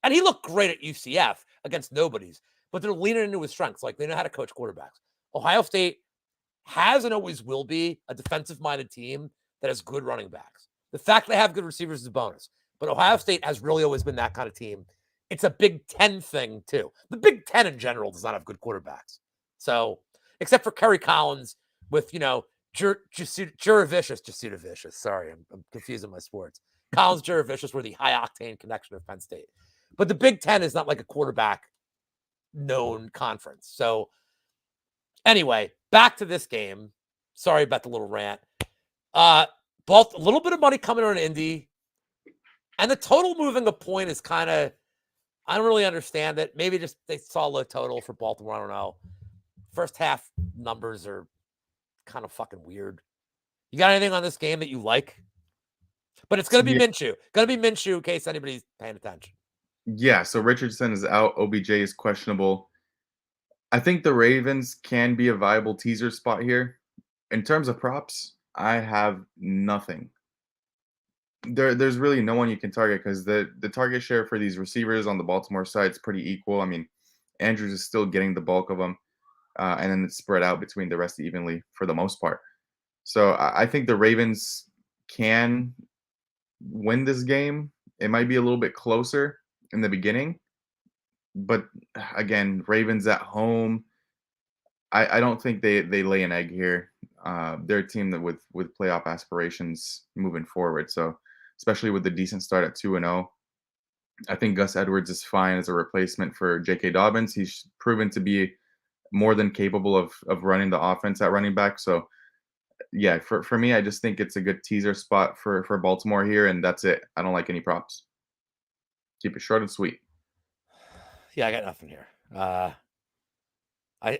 and he looked great at UCF against nobodies, but they're leaning into his strengths. Like, they know how to coach quarterbacks. Ohio State has and always will be a defensive-minded team that has good running backs. The fact they have good receivers is a bonus, but Ohio State has really always been that kind of team. It's a Big Ten thing, too. The Big Ten in general does not have good quarterbacks. So, except for Kerry Collins with, Juravicious. Sorry, I'm confusing my sports. Collins, Juravicious were the high-octane connection of Penn State. But the Big Ten is not like a quarterback-known conference. So, anyway, back to this game. Sorry about the little rant. Both a little bit of money coming on Indy, and the total moving a point is kind of, I don't really understand it. Maybe just they saw a low total for Baltimore. I don't know. First half numbers are kind of fucking weird. You got anything on this game that you like? But it's going to be Minshew. Going to be Minshew in case anybody's paying attention.
Yeah, so Richardson is out. OBJ is questionable. I think the Ravens can be a viable teaser spot here. In terms of props, I have nothing. There's really no one you can target because the target share for these receivers on the Baltimore side is pretty equal. I mean, Andrews is still getting the bulk of them, and then it's spread out between the rest evenly for the most part. So I think the Ravens can win this game. It might be a little bit closer in the beginning, but again, Ravens at home. I don't think they lay an egg here. They're a team that with playoff aspirations moving forward. So especially with the decent start at 2-0, I think Gus Edwards is fine as a replacement for J.K. Dobbins. He's proven to be more than capable of running the offense at running back. So yeah, for me, I just think it's a good teaser spot for Baltimore here, and that's it. I don't like any props. Keep it short and sweet.
Yeah, I got nothing here.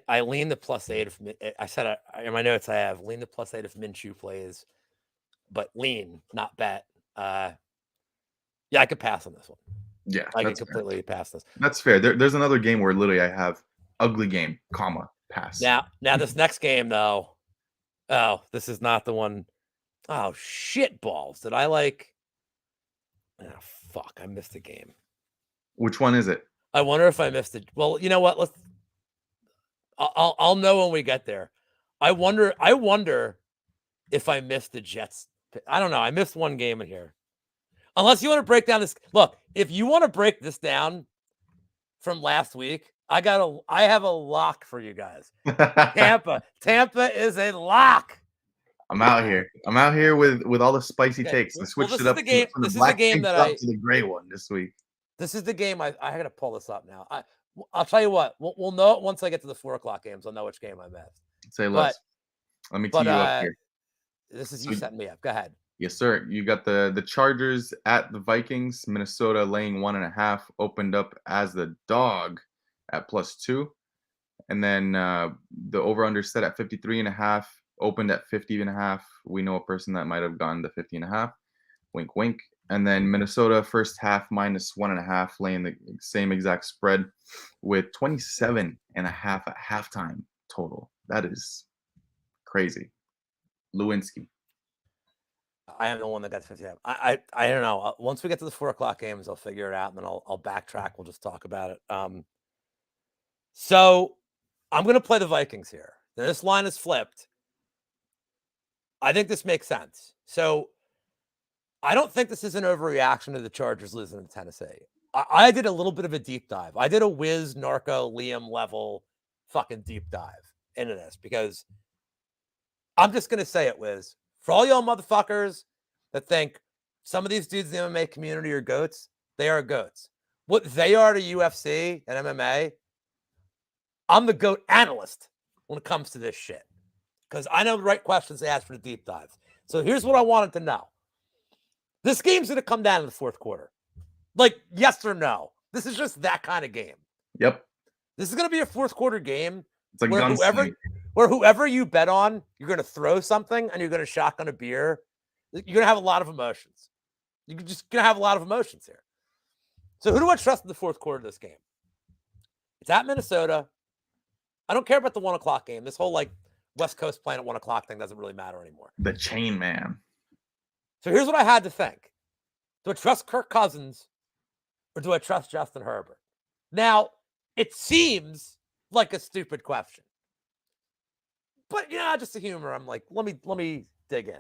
I lean the +8 if I said in my notes I have lean the +8 if Minshew plays, but lean, not bet. Yeah, I could pass on this one.
Yeah,
I can completely pass this.
That's fair. There's another game where literally I have ugly game, comma, pass.
Now this next game though. Oh, this is not the one. Oh, shit balls. Did I like? Oh, fuck. I missed a game.
Which one is it?
I wonder if I missed it. Well, you know what? I'll know when we get there. I wonder if I missed the Jets. I don't know. I missed one game in here. Unless you want to break down this. Look, if you want to break this down from last week, I have a lock for you guys. Tampa is a lock.
I'm out here. I'm out here with all the spicy takes. I switched it up from the
This is the
black
game
ink
that
up to the gray one this week.
This is the game I gotta pull this up now. I'll tell you what. We'll know it once I get to the 4:00 games. I'll know which game I missed.
Say less. Let me tee you up here.
This is you setting me up. Go ahead.
Yes, sir. You got the Chargers at the Vikings. Minnesota laying 1.5 opened up as the dog at +2, and then the over/under set at 53.5 opened at 50.5. We know a person that might have gone to 50.5. Wink, wink. And then Minnesota first half -1.5, laying the same exact spread with 27.5 at halftime total. That is crazy. Lewinsky.
I am the one that got 50. I don't know. Once we get to the 4:00 games, I'll figure it out, and then I'll backtrack. We'll just talk about it. So I'm going to play the Vikings here. Now, this line is flipped. I think this makes sense. So I don't think this is an overreaction to the Chargers losing to Tennessee. I did a little bit of a deep dive. I did a Wiz, Narco, Liam level fucking deep dive into this because I'm just going to say it, Wiz. For all y'all motherfuckers that think some of these dudes in the MMA community are goats, they are goats. What they are to UFC and MMA, I'm the GOAT analyst when it comes to this shit. Because I know the right questions to ask for the deep dives. So here's what I wanted to know. This game's going to come down in the fourth quarter. Like, yes or no. This is just that kind of game.
Yep.
This is going to be a fourth quarter game.
It's like
whoever you bet on, you're going to throw something and you're going to shotgun a beer. You're going to have a lot of emotions. You're just going to have a lot of emotions here. So who do I trust in the fourth quarter of this game? It's at Minnesota. I don't care about the 1:00 game. This whole like West Coast playing at 1:00 thing doesn't really matter anymore.
The chain man.
So here's what I had to think. Do I trust Kirk Cousins or do I trust Justin Herbert? Now, it seems like a stupid question. But, just a humor. I'm like, let me dig in.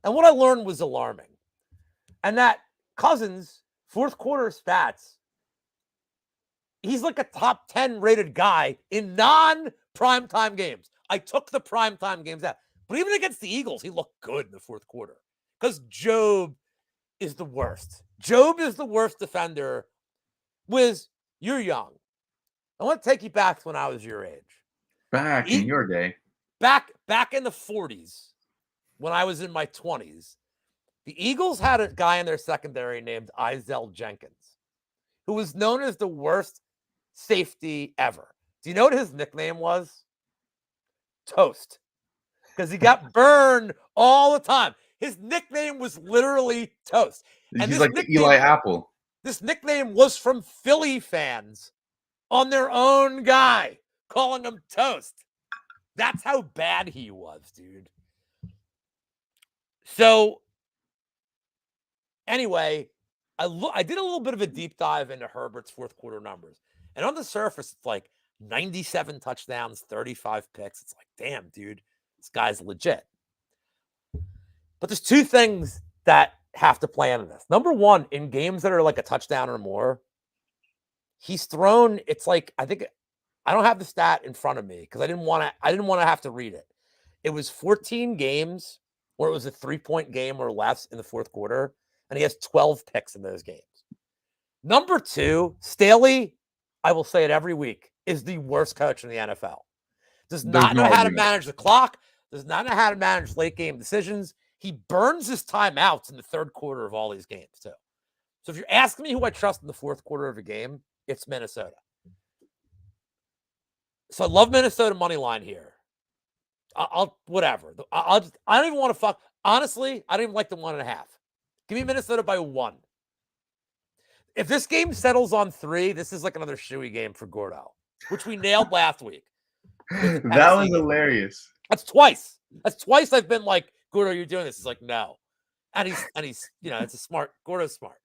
And what I learned was alarming. And that Cousins, fourth quarter stats, he's like a top 10 rated guy in non-primetime games. I took the primetime games out. But even against the Eagles, he looked good in the fourth quarter. Because Job is the worst. Job is the worst defender. Wiz, you're young. I want to take you back to when I was your age.
Back in your day.
Back in the 40s, when I was in my 20s, the Eagles had a guy in their secondary named Izell Jenkins, who was known as the worst safety ever. Do you know what his nickname was? Toast. Because he got burned all the time. His nickname was literally Toast.
And he's like the Eli Apple.
This nickname was from Philly fans on their own guy, calling him Toast. That's how bad he was, dude. So, anyway, I did a little bit of a deep dive into Herbert's fourth quarter numbers. And on the surface, it's like 97 touchdowns, 35 picks. It's like, damn, dude, this guy's legit. But there's two things that have to play into this. Number one, in games that are like a touchdown or more, he's thrown, it's like, I don't have the stat in front of me because I didn't want to have to read it. It was 14 games where it was a 3-point game or less in the fourth quarter, and he has 12 picks in those games. Number two, Staley, I will say it every week, is the worst coach in the NFL. Does not know how to manage the clock, does not know how to manage late game decisions. He burns his timeouts in the third quarter of all these games, too. So if you're asking me who I trust in the fourth quarter of a game, it's Minnesota. So I love Minnesota money line here. I'll whatever. I don't even want to fuck. Honestly, I don't even like the 1.5. Give me Minnesota by 1. If this game settles on 3, this is like another shoey game for Gordo, which we nailed last week.
That was hilarious.
That's twice. I've been like, Gordo, you're doing this. He's like, no. And he's it's a smart. Gordo's smart.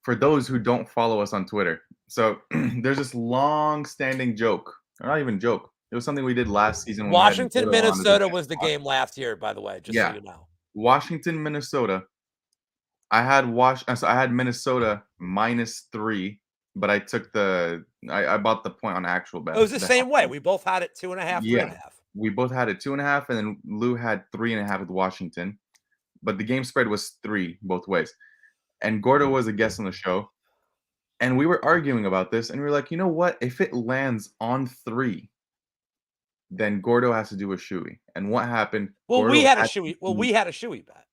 For those who don't follow us on Twitter, so there's this long-standing joke, or not even joke. It was something we did last season when we had
Washington,
Gordo on as a
Minnesota
guest.
was the game last year, by the way, just so
Yeah,
you know.
Washington, Minnesota. So I had Minnesota -3, but I took I bought the point on actual
It
bet.
was the same way. We both had it 2.5,
Yeah,
3.5.
we both had it 2.5, and then Lou had 3.5 with Washington, but the game spread was 3 both ways. And Gordo was a guest on the show, and we were arguing about this, and we were like, you know what? If it lands on 3, then Gordo has to do a shoey. And what happened?
Well, we
Gordo
had a
had
shoey. Well,
to
we had a shoey bet.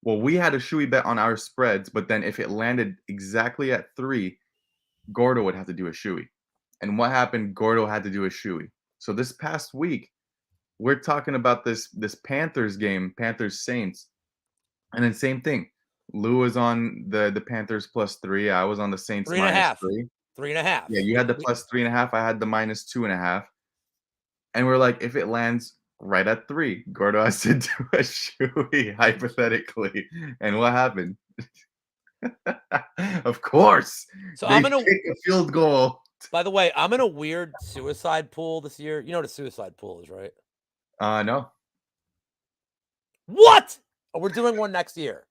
Well, we had a shoey bet on our spreads, but then if it landed exactly at 3, Gordo would have to do a shoey. And what happened? Gordo had to do a shoey. So this past week, we're talking about this Panthers game, Panthers Saints, and then same thing. Lou was on the Panthers +3. I was on the Saints
Three and a half.
-3.
Three and a half.
Yeah, you had the +3.5. I had the -2.5. And we're like, if it lands right at 3, Gordo has to do a shoey hypothetically. And what happened? Of course,
So
they
I'm gonna.
kick a field goal.
By the way, I'm in a weird suicide pool this year. You know what a suicide pool is, right?
No.
What? Oh, we're doing one next year.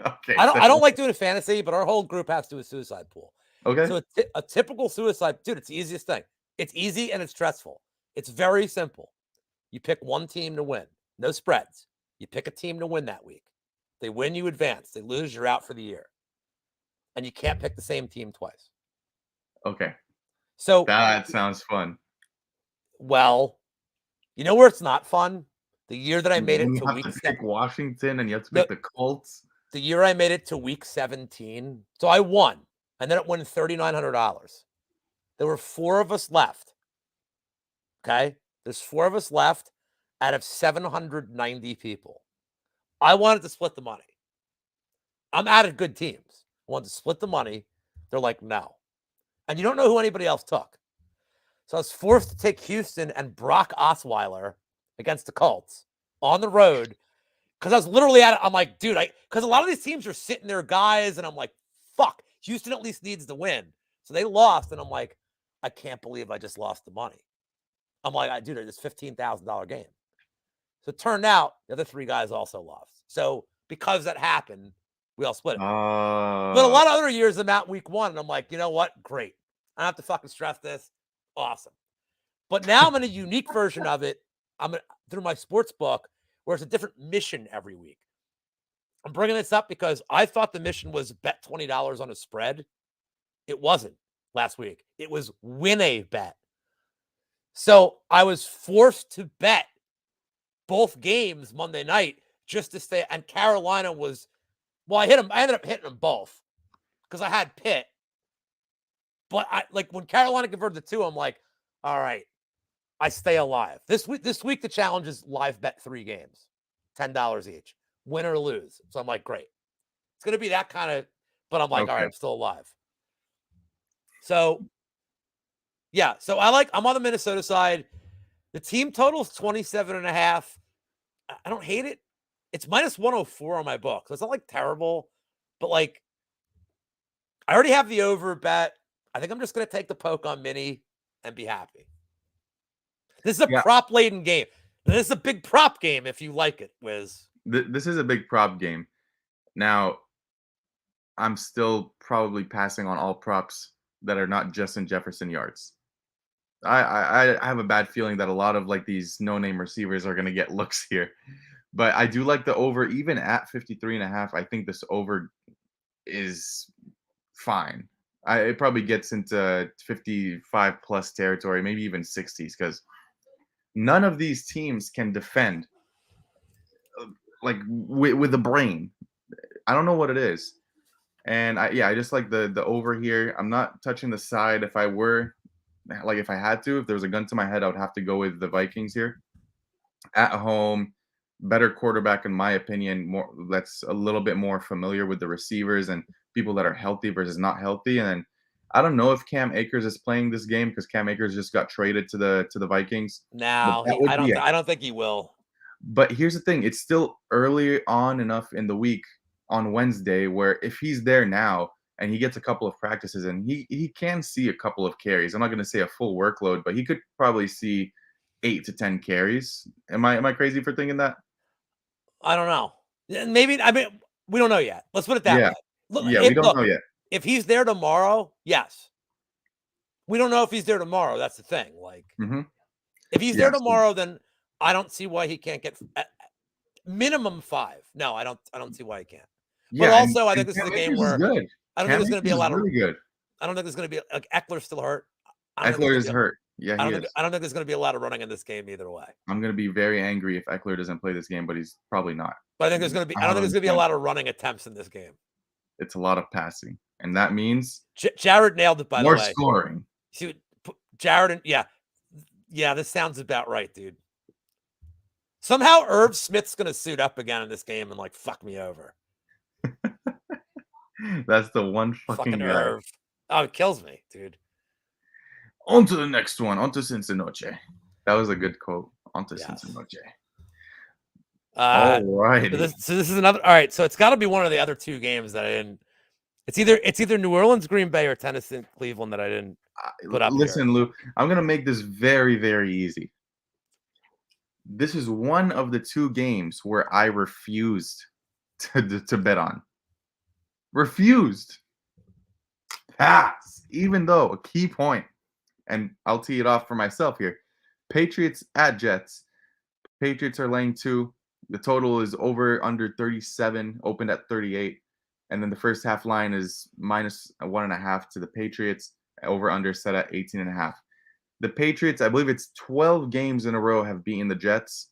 Okay.
I don't like doing a fantasy, but our whole group has to do a suicide pool.
Okay.
So a typical suicide, dude, it's the easiest thing. It's easy and it's stressful. It's very simple. You pick one team to win. No spreads. You pick a team to win that week. They win, you advance. They lose, you're out for the year. And you can't pick the same team twice.
Okay.
So
That sounds fun.
well, you know where it's not fun? The year that I made it
When you
to
have
week
to
7.
pick Washington and you have to pick the Colts.
The year I made it to week 17. So I won. I ended up winning $3,900. There were 4 of us left. Okay? There's 4 of us left out of 790 people. I wanted to split the money. I'm out of good teams. I wanted to split the money. They're like, no. And you don't know who anybody else took. So I was forced to take Houston and Brock Osweiler against the Colts on the road because I was literally at it. I'm like, dude, because a lot of these teams are sitting there, guys, and I'm like, fuck, Houston at least needs to win. So they lost, and I'm like, I can't believe I just lost the money. I'm like, dude, it's a $15,000 game. So it turned out the other 3 guys also lost. So because that happened, we all split it. But a lot of other years I'm out week 1, and I'm like, you know what? Great. I don't have to fucking stress this. Awesome. But now I'm in a unique version of it. I'm through my sports book where it's a different mission every week. I'm bringing this up because I thought the mission was bet $20 on a spread. It wasn't last week. It was win a bet. So I was forced to bet both games Monday night just to stay. And Carolina was, well, I ended up hitting them both because I had Pitt. But when Carolina converted the 2, I'm like, all right, I stay alive. This week the challenge is live bet 3 games, $10 each, win or lose. So I'm like, great. It's gonna be that kind of, but I'm like, all right, I'm still alive. So yeah, so I'm on the Minnesota side. The team total is 27.5. I don't hate it. It's -104 on my book. So it's not like terrible, but like I already have the over bet. I think I'm just gonna take the poke on Mini and be happy. This is a prop laden game. This is a big prop game if you like it, Wiz.
This is a big prop game. Now, I'm still probably passing on all props that are not Justin Jefferson yards. I have a bad feeling that a lot of like these no-name receivers are gonna get looks here. But I do like the over even at 53.5. I think this over is fine. It probably gets into 55 plus territory, maybe even 60s, because none of these teams can defend like with the brain. I don't know what it is. And I just like the over here. I'm not touching the side. If I had to, if there was a gun to my head, I would have to go with the Vikings here. At home, better quarterback in my opinion, more that's a little bit more familiar with the receivers and people that are healthy versus not healthy. And then I don't know if Cam Akers is playing this game because Cam Akers just got traded to the Vikings.
No, I don't think he will.
But here's the thing, it's still early on enough in the week on Wednesday where if he's there now and he gets a couple of practices and he can see a couple of carries. I'm not going to say a full workload, but he could probably see 8 to 10 carries. Am I crazy for thinking that?
I don't know. Maybe, I mean, we don't know yet. Let's put it that
Yeah.
way. Look,
Yeah, we don't know yet.
if he's there tomorrow, yes. We don't know if he's there tomorrow. That's the thing. Like,
Mhm.
if he's there
Yeah, so
tomorrow, then I don't see why he can't get minimum 5. No, I don't see why he can't. But
yeah,
also, I think
and
this is
Cam
a game
Akers is
where
good.
I don't think
Cam
there's going to be a
Akers is
lot of.
really good.
I don't think there's going to be like Eckler's still hurt. I don't think there's
Eckler
going
is
to be.
hurt. Yeah, he is.
I don't think there's going to be a lot of running in this game either way.
I'm gonna be very angry if Eckler doesn't play this game, but he's probably not.
But I think there's going to be.
I
I don't
have
think
him
there's going to be a
down.
lot of running attempts in this game.
It's a lot of passing, and that means
Jared nailed it. By the
more
way,
scoring.
see, Jared and yeah, this sounds about right, dude. Somehow Irv Smith's going to suit up again in this game and like fuck me over.
That's the one fucking
Fucking
guy.
Irv. Oh, it kills me, dude.
On to the next one. On to Cincinnati. That was a good quote. On to
Yes.
Cincinnati.
So
Alrighty.
this is another. All right, so it's got to be one of the other two games that I didn't. It's either New Orleans, Green Bay, or Tennessee, Cleveland that I didn't put up.
Listen, Lou, I'm gonna make this very, very easy. This is one of the two games where I refused to bet on. Refused. Pass. Even though a key point, and I'll tee it off for myself here. Patriots at Jets. Patriots are laying 2. The total is over under 37, opened at 38. And then the first half line is minus 1.5 to the Patriots. Over under set at 18.5. The Patriots, I believe it's 12 games in a row, have beaten the Jets.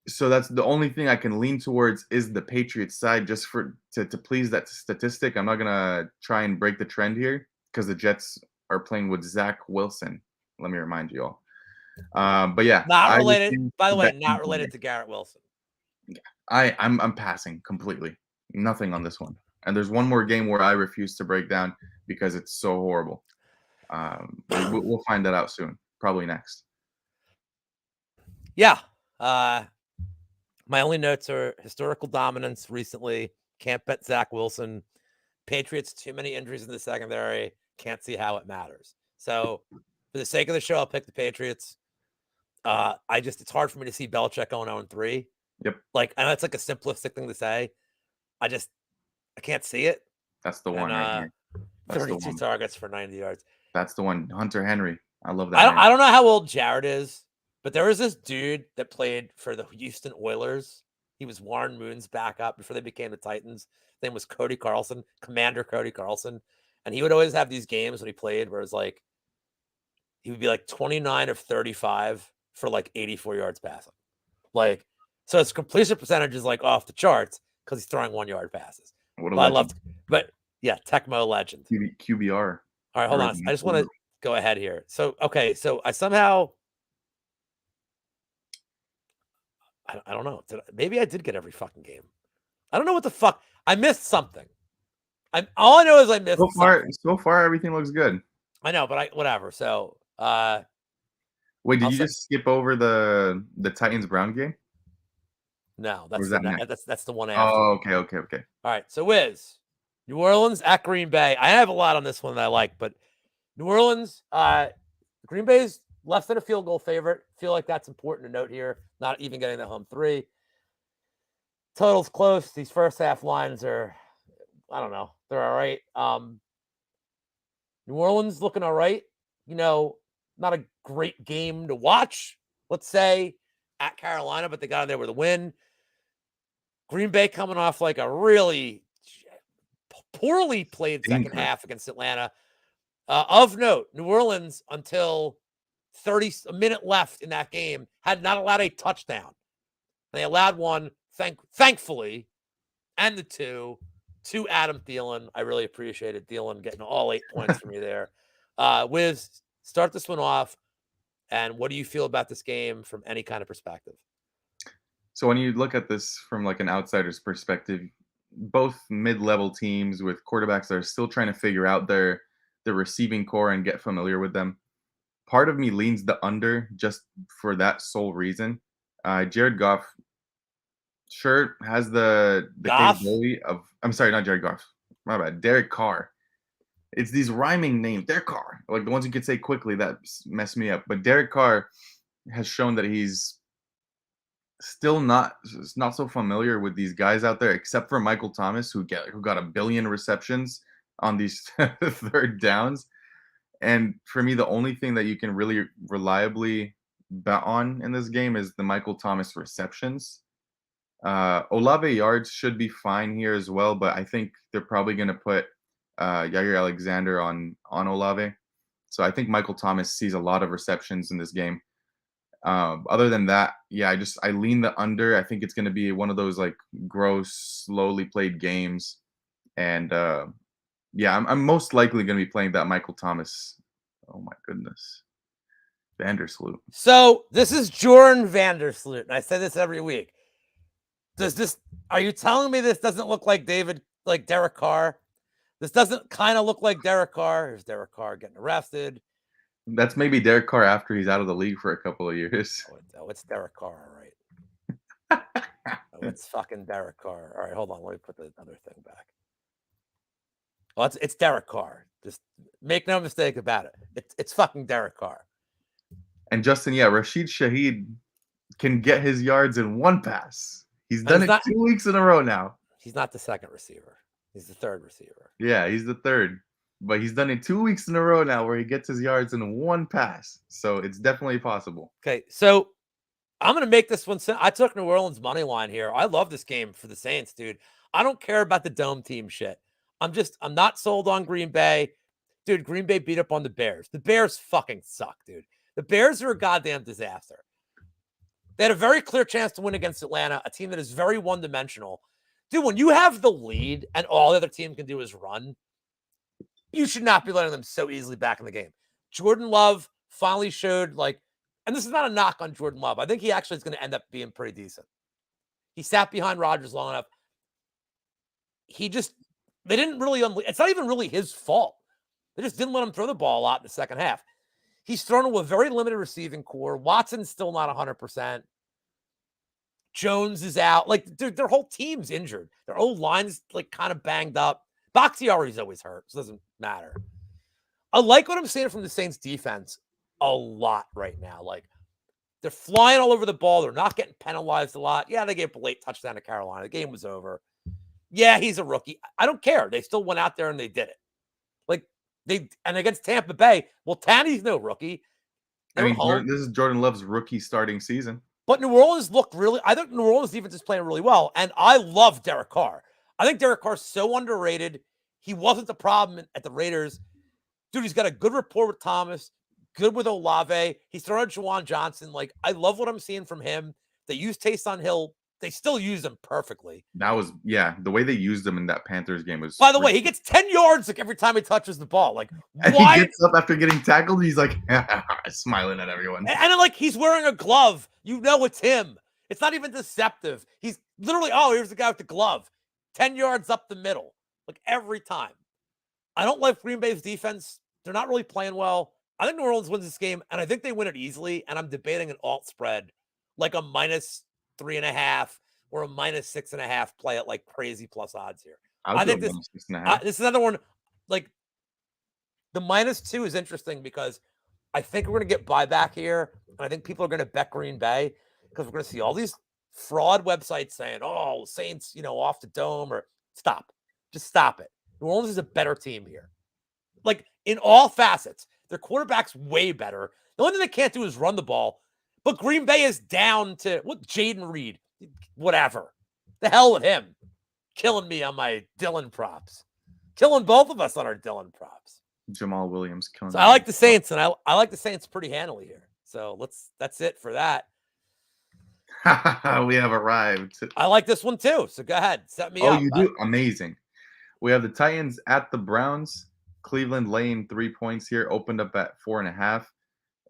So that's the only thing I can lean towards is the Patriots side, just to please that statistic. I'm not gonna try and break the trend here because the Jets are playing with Zach Wilson. Let me remind you all. But yeah,
Not
I
related.
refuse
By the
to
way,
bet
not
anything
related
here.
to Garrett Wilson.
I'm passing completely. Nothing on this one. And there's one more game where I refuse to break down because it's so horrible. We'll find that out soon. Probably next.
Yeah. My only notes are historical dominance recently. Can't bet Zach Wilson. Patriots, too many injuries in the secondary. Can't see how it matters. So, for the sake of the show, I'll pick the Patriots. It's hard for me to see Belichick going 0-3.
Yep.
Like, I know it's like a simplistic thing to say. I can't see it.
That's the one right here. That's
32 targets for 90 yards.
That's the one. Hunter Henry. I love that.
I don't know how old Jared is, but there was this dude that played for the Houston Oilers. He was Warren Moon's backup before they became the Titans. His name was Cody Carlson, Commander Cody Carlson. And he would always have these games when he played where it was like, he would be like 29 of 35 for like 84 yards passing. Like, so his completion percentage is like off the charts because he's throwing 1-yard passes.
What a
But
legend.
Yeah, Tecmo legend.
QBR.
All right, hold on. I just want to go ahead here. So, okay, so I somehow, I don't know. Maybe I did get every fucking game. I don't know what the fuck. I missed something. All I know is I missed something.
So far, everything looks good.
I know, but whatever. So,
wait, did you just skip over the Titans Brown game?
No, that's the one after.
Oh, okay.
All right, so Wiz, New Orleans at Green Bay. I have a lot on this one that I like, but New Orleans, Green Bay's less than a field goal favorite. Feel like that's important to note here. Not even getting the home 3. Total's close. These first half lines are, I don't know, they're all right. New Orleans looking all right. You know, not a great game to watch, let's say, at Carolina, but they got in there with a win. Green Bay coming off like a really poorly played second half against Atlanta. Of note, New Orleans, until a minute left in that game, had not allowed a touchdown. They allowed one, thankfully, and the two to Adam Thielen. I really appreciated Thielen getting all 8 points for me there. Wiz, start this one off. And what do you feel about this game from any kind of perspective?
So when you look at this from like an outsider's perspective, both mid-level teams with quarterbacks that are still trying to figure out their receiving core and get familiar with them. Part of me leans the under just for that sole reason. Jared Goff sure has the capability of. I'm sorry, not Jared Goff. My bad. Derek Carr It's these rhyming names. Derek Carr, like the ones you could say quickly that mess me up. But Derek Carr has shown that he's still not so familiar with these guys out there, except for Michael Thomas, who got a billion receptions on these third downs. And for me, the only thing that you can really reliably bet on in this game is the Michael Thomas receptions. Olave yards should be fine here as well, but I think they're probably going to put Yair Alexander on Olave. So I think Michael Thomas sees a lot of receptions in this game. Other than that, yeah, I lean the under. I think it's going to be one of those like gross, slowly played games, and yeah, I'm most likely going to be playing that Michael Thomas. Oh my goodness, Vandersloot.
So this is Jordan Vandersloot, and I say this every week. Are you telling me this doesn't look like Derek Carr? This doesn't kind of look like Derek Carr. Here's Derek Carr getting arrested.
That's maybe Derek Carr after he's out of the league for a couple of years.
Oh, it's Derek Carr, all right. Oh, it's fucking Derek Carr. All right, hold on. Let me put the other thing back. Well, it's Derek Carr. Just make no mistake about it. It's fucking Derek Carr.
And Justin, yeah, Rashid Shaheed can get his yards in one pass. He's done it 2 weeks in a row now.
He's not the second receiver. He's the third receiver.
Yeah, he's the third. But he's done it 2 weeks in a row now where he gets his yards in one pass. So it's definitely possible.
Okay, so I'm going to make this one. I took New Orleans money line here. I love this game for the Saints, dude. I don't care about the dome team shit. I'm not sold on Green Bay. Dude, Green Bay beat up on the Bears. The Bears fucking suck, dude. The Bears are a goddamn disaster. They had a very clear chance to win against Atlanta, a team that is very one-dimensional. Dude, when you have the lead and all the other team can do is run, you should not be letting them so easily back in the game. Jordan Love finally showed, and this is not a knock on Jordan Love. I think he actually is going to end up being pretty decent. He sat behind Rodgers long enough. They didn't really, it's not even really his fault. They just didn't let him throw the ball a lot in the second half. He's thrown to a very limited receiving core. Watson's still not 100%. Jones is out. Their whole team's injured. Their old line's kind of banged up. Bakhtiari's always hurt, so it doesn't matter. I like what I'm seeing from the Saints defense a lot right now. They're flying all over the ball. They're not getting penalized a lot. Yeah, they gave a late touchdown to Carolina. The game was over. Yeah, he's a rookie. I don't care. They still went out there and they did it. And against Tampa Bay, well, Tanny's no rookie.
This is Jordan Love's rookie starting season.
But New Orleans I think New Orleans defense is playing really well. And I love Derek Carr. I think Derek Carr's so underrated. He wasn't the problem at the Raiders. Dude, he's got a good rapport with Thomas, good with Olave. He's throwing at Juwan Johnson. I love what I'm seeing from him. They use Taysom Hill. They still use him perfectly.
That was, the way they used him in that Panthers game was.
By the way, he gets 10 yards every time he touches the ball.
Why? And he gets up after getting tackled. He's smiling at everyone.
And he's wearing a glove. You know it's him. It's not even deceptive. He's literally, here's the guy with the glove. 10 yards up the middle. Every time. I don't like Green Bay's defense. They're not really playing well. I think New Orleans wins this game, and I think they win it easily. And I'm debating an alt spread, a -3.5 or a -6.5 play at crazy plus odds here. I think this is another one. The -2 is interesting because I think we're going to get buyback here. And I think people are going to bet Green Bay because we're going to see all these fraud websites saying, Saints, off the dome, or stop. Just stop it. New Orleans is a better team here. In all facets, their quarterback's way better. The only thing they can't do is run the ball. But Green Bay is down to Jaden Reed, whatever. The hell with him. Killing me on my Dylan props. Killing both of us on our Dylan props.
Jamal Williams killing.
So I like the Saints, and I like the Saints pretty handily here. So that's it for that.
We have arrived.
I like this one too. So go ahead, set me up.
Oh, you do? Amazing. We have the Titans at the Browns. Cleveland laying 3 points here, opened up at 4.5.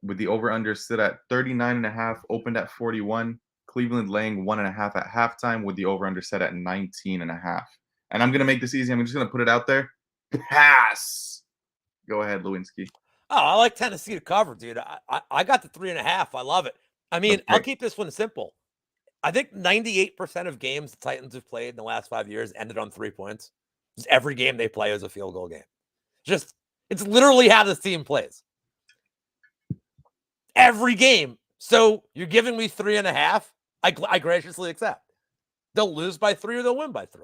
With the over-under sit at 39.5, opened at 41. Cleveland laying 1.5 at halftime with the over-under set at 19.5. And I'm going to make this easy. I'm just going to put it out there. Pass. Go ahead, Lewinsky.
Oh, I like Tennessee to cover, dude. I got the 3.5. I love it. I mean, I'll keep this one simple. I think 98% of games the Titans have played in the last 5 years ended on 3 points. Every game they play is a field goal game. It's literally how this team plays. Every game. So you're giving me 3.5. I graciously accept. They'll lose by 3 or they'll win by 3.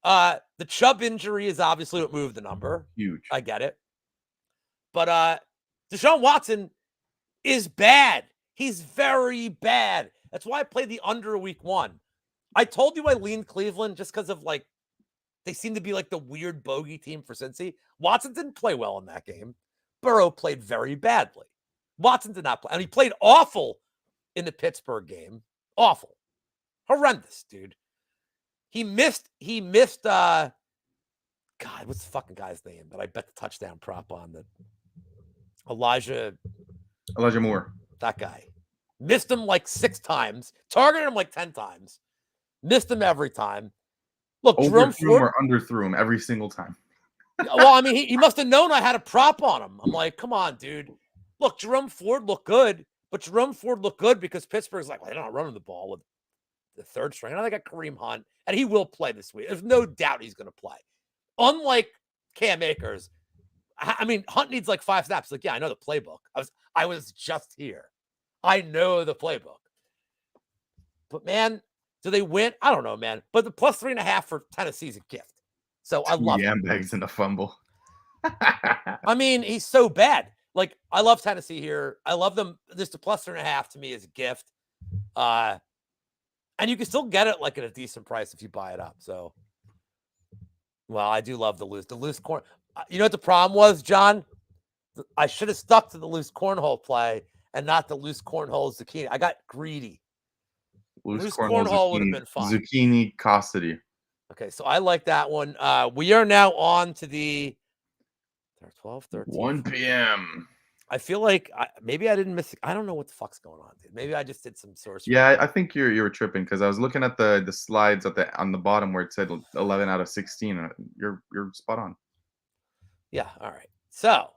The Chubb injury is obviously what moved the number.
Huge.
I get it. But Deshaun Watson is bad. He's very bad. That's why I played the under week 1. I told you I leaned Cleveland just because of like they seem to be like the weird bogey team for Cincy. Watson didn't play well in that game. Burrow played very badly. Watson did not play. And he played awful in the Pittsburgh game. Awful. Horrendous, dude. He missed God, what's the fucking guy's name that I bet the touchdown prop on? That Elijah
Moore.
That guy. Missed him like 6 times. Targeted him like 10 times. Missed him every time. Look, Jerome Ford
or underthrew him every single time.
Well, I mean, he must have known I had a prop on him. I'm like, come on, dude. Look, Jerome Ford looked good, but Jerome Ford looked good because Pittsburgh's like, well, they're not running the ball with the third string. Now they got Kareem Hunt, and he will play this week. There's no doubt he's going to play. Unlike Cam Akers, I mean, Hunt needs like 5 snaps. Like, yeah, I know the playbook. I was just here. I know the playbook. But man, do they win? I don't know, man. But the plus 3.5 for Tennessee is a gift. So I love it.
Bags in a fumble.
I mean, he's so bad. Like, I love Tennessee here. I love them. Just a plus 3.5 to me is a gift. And you can still get it like at a decent price if you buy it up. So, well, I do love the loose corn. You know what the problem was, John? I should have stuck to the loose cornhole play and not the loose cornhole zucchini. I got greedy. Loose cornhole would have been fun.
Zucchini custody.
Okay, so I like that one. We are now on to the 12, 13.
1 p.m.
I feel like maybe I didn't miss. I don't know what the fuck's going on, dude. Maybe I just did some source.
Yeah, I think you were tripping because I was looking at the slides on the bottom where it said 11 out of 16. And you're spot on.
Yeah. All right. So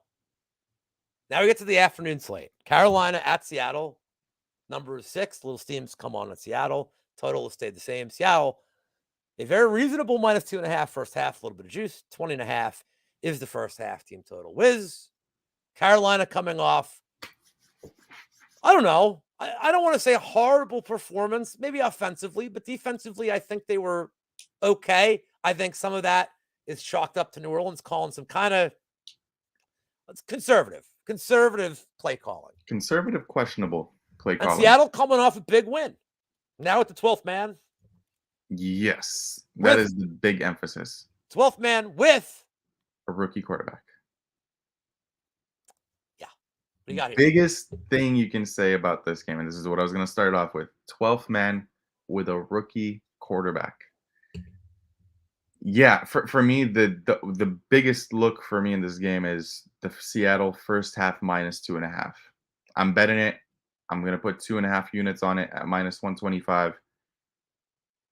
now we get to the afternoon slate. Carolina at Seattle. Number 6. Little steams come on at Seattle. Total has stayed the same. Seattle, a very reasonable minus 2.5 first half. A little bit of juice. 20.5 is the first half team total. Wiz. Carolina coming off, I don't know. I don't want to say a horrible performance, maybe offensively, but defensively, I think they were okay. I think some of that is chalked up to New Orleans calling some kind of conservative play calling.
Conservative, questionable play calling.
And Seattle coming off a big win. Now at the 12th man.
Yes, that is the big emphasis.
12th man with
a rookie quarterback.
What do you got here?
Biggest thing you can say about this game, and this is what I was going to start off with: 12th man with a rookie quarterback. Yeah, for me, the biggest look for me in this game is the Seattle first half minus 2.5. I'm betting it. I'm going to put 2.5 units on it at minus 125.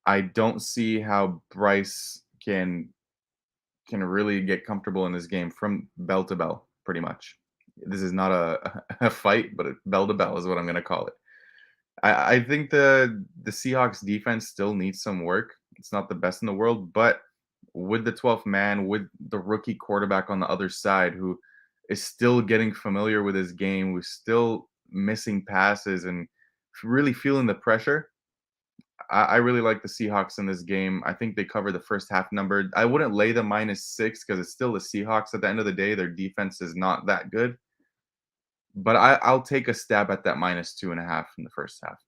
I don't see how Bryce can really get comfortable in this game from bell to bell, pretty much. This is not a fight, but bell to bell is what I'm going to call it. I think the Seahawks defense still needs some work. It's not the best in the world, but with the 12th man, with the rookie quarterback on the other side who is still getting familiar with his game, who's still missing passes and really feeling the pressure, I really like the Seahawks in this game. I think they cover the first half number. I wouldn't lay the -6 because it's still the Seahawks. At the end of the day, their defense is not that good. But I'll take a stab at that -2.5 in the first half.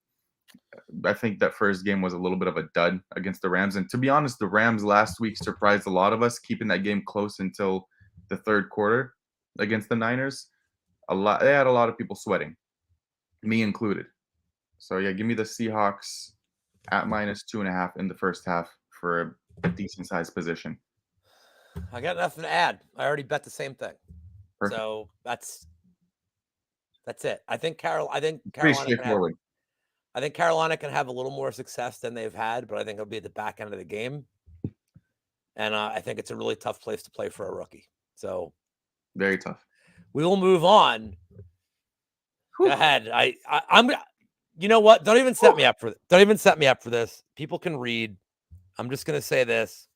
I think that first game was a little bit of a dud against the Rams. And to be honest, the Rams last week surprised a lot of us, keeping that game close until the third quarter against the Niners. They had a lot of people sweating, me included. So yeah, give me the Seahawks at -2.5 in the first half for a decent sized position.
I got nothing to add. I already bet the same thing. Perfect. So that's it. I think Carolina can have a little more success than they've had, but I think it'll be at the back end of the game. And I think it's a really tough place to play for a rookie. So
very tough.
We will move on. Whew. Go ahead. I'm you know what? Don't even set me up for this. People can read. I'm just going to say this.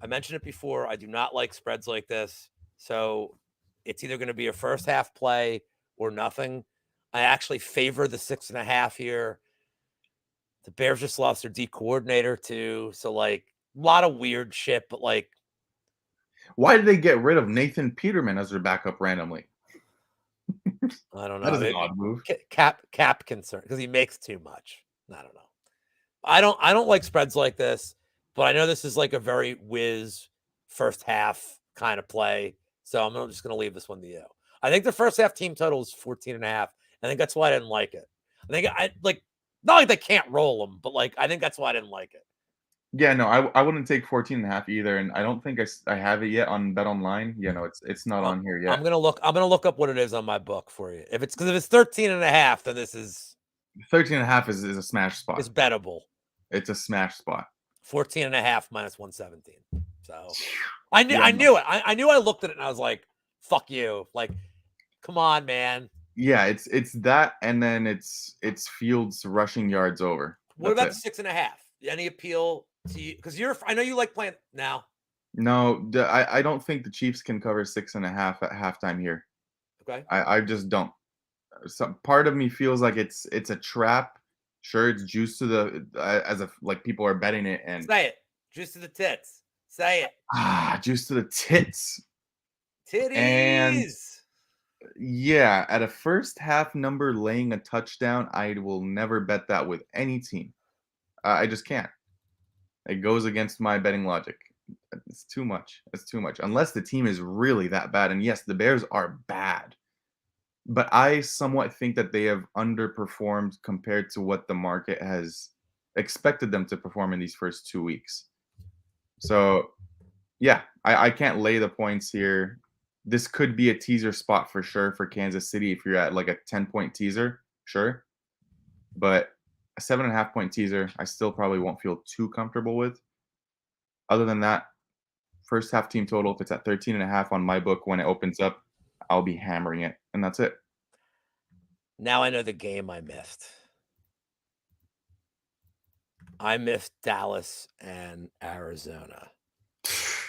I mentioned it before. I do not like spreads like this. So it's either going to be a first half play or nothing. I actually favor the 6.5 here. The Bears just lost their D coordinator too. So like a lot of weird shit, but like
Why did they get rid of Nathan Peterman as their backup randomly?
I don't
That
know.
is an odd move.
Cap concern because he makes too much. I don't know. I don't like spreads like this, but I know this is like a very whiz first half kind of play. So I'm just going to leave this one to you. I think the first half team total is 14.5. I think that's why I didn't like it. I think I like not like they can't roll them, but like I think that's why I didn't like it.
Yeah, no, I wouldn't take 14.5 either, and I don't think I have it yet on Bet Online. Yeah, no, it's not on here yet.
I'm gonna look up what it is on my book for you. If it's 13.5, then this is
13.5 is a smash spot.
bettable.
It's a smash spot.
14.5 minus 117. So I knew
Yeah,
I
no.
knew it. I knew I looked at it and I was like, fuck you. Like, come on, man.
Yeah, it's that, and then it's Fields rushing yards over.
What
That's
about
it.
the 6.5? Any appeal to you? Because I know you like playing now.
No, I don't think the Chiefs can cover 6.5 at halftime here.
Okay.
I just don't. Some part of me feels like it's a trap. Sure, it's juice to the as if like people are betting it, and
Say it. Juice to the tits. Say it.
juice to the tits. And
Titties.
yeah, at a first half number laying a touchdown, I will never bet that with any team. I just can't. It goes against my betting logic. It's too much. It's too much. Unless the team is really that bad. And yes, the Bears are bad. But I somewhat think that they have underperformed compared to what the market has expected them to perform in these first 2 weeks. So yeah, I can't lay the points here. This could be a teaser spot for sure for Kansas City if you're at like a 10-point teaser, sure. But a 7.5 point teaser, I still probably won't feel too comfortable with. Other than that, first half team total, if it's at 13.5 on my book when it opens up, I'll be hammering it. And that's it.
Now I know the game I missed. I missed Dallas and Arizona.
That's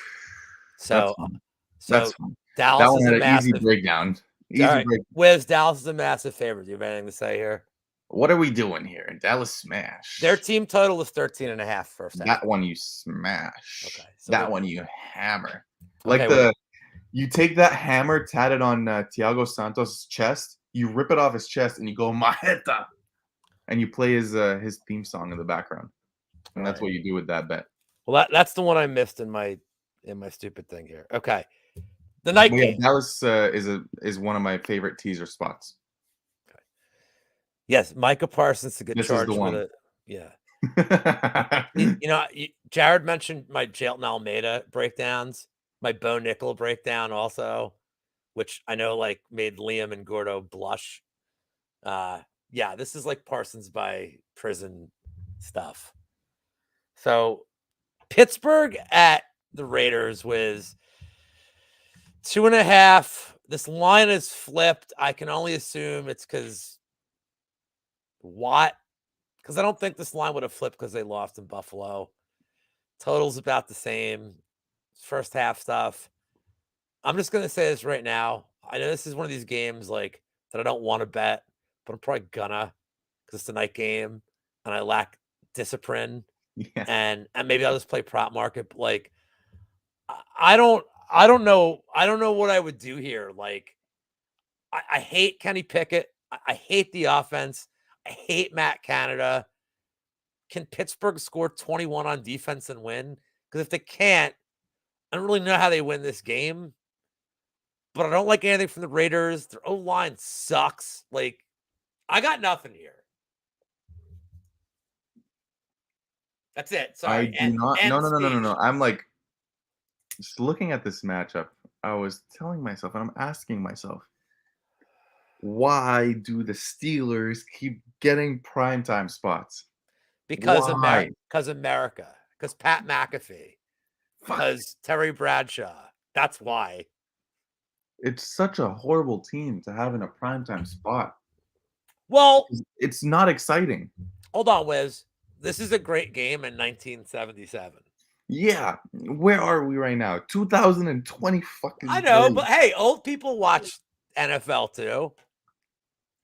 So
fine. That's
so
fine. That
Dallas
one
is a
had an easy
massive.
breakdown.
All
Easy
right.
break.
Wiz, Dallas is a massive favorite. Do you have anything to say here?
What are we doing here? Dallas
Their
smash.
team total is 13.5 first half.
That one you smash.
Okay. So
That one you hammer. Like
okay,
you take that hammer tatted on Thiago Santos' chest, you rip it off his chest, and you go Maheta, and you play his theme song in the background, and
all
that's
right.
what you do with that bet.
Well, that's the one I missed in my stupid thing here. Okay. The night
But yeah,
game.
Dallas is one of my favorite teaser spots.
Okay. Yes, Micah Parsons to get
This is the
charged with
one.
it. Yeah. Jared mentioned my Jalen Almeida breakdowns, my Bo Nickel breakdown also, which I know like made Liam and Gordo blush. Yeah, this is like Parsons by prison stuff. So Pittsburgh at the Raiders was 2.5. This line is flipped. I can only assume it's because Watt, because I don't think this line would have flipped because they lost in Buffalo. Total's about the same. First half stuff. I'm just gonna say this right now. I know this is one of these games like that I don't want to bet, but I'm probably gonna because it's a night game and I lack discipline
Yeah.
and maybe I'll just play prop market. But like I don't know what I would do here. Like I hate Kenny Pickett. I hate the offense. I hate Matt Canada. Can Pittsburgh score 21 on defense and win? Because if they can't, I don't really know how they win this game. But I don't like anything from the Raiders. Their O line sucks. Like, I got nothing here. That's it.
I
Sorry.
do not.
And
No, no, no, no, no,
speech.
no. I'm like just looking at this matchup. I was telling myself, and I'm asking myself, why do the Steelers keep getting primetime spots?
Because
Why?
America. Because Pat McAfee.
Fuck.
Because Terry Bradshaw. That's why.
It's such a horrible team to have in a primetime spot.
Well,
It's not exciting.
hold on, Wiz. This is a great game in 1977.
Yeah, where are we right now? 2020
I
fucking
know, but
3.
hey, old people watch NFL too.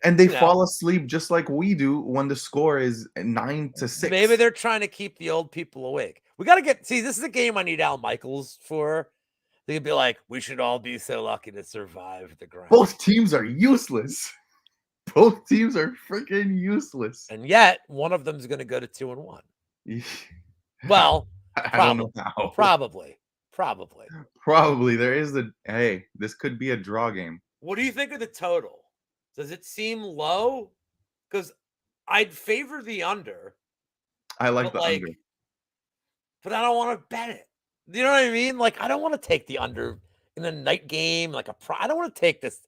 And they
You know,
fall asleep just like we do when the score is
maybe
9-6.
they're trying to keep the old people awake. We got to see. This is a game I need Al Michaels for. They'd be like, we should all be so lucky to survive the grind.
Both teams are useless. Both teams are freaking useless.
And yet, one of them's going to go to 2-1. Well,
I don't know how.
probably.
Probably there is hey, this could be a draw game.
What do you think of the total? Does it seem low? Because I'd favor the under,
I like
but
the under.
but I don't want to bet it. You know what I mean? Like, I don't want to take the under in a night game, like I don't want to take this.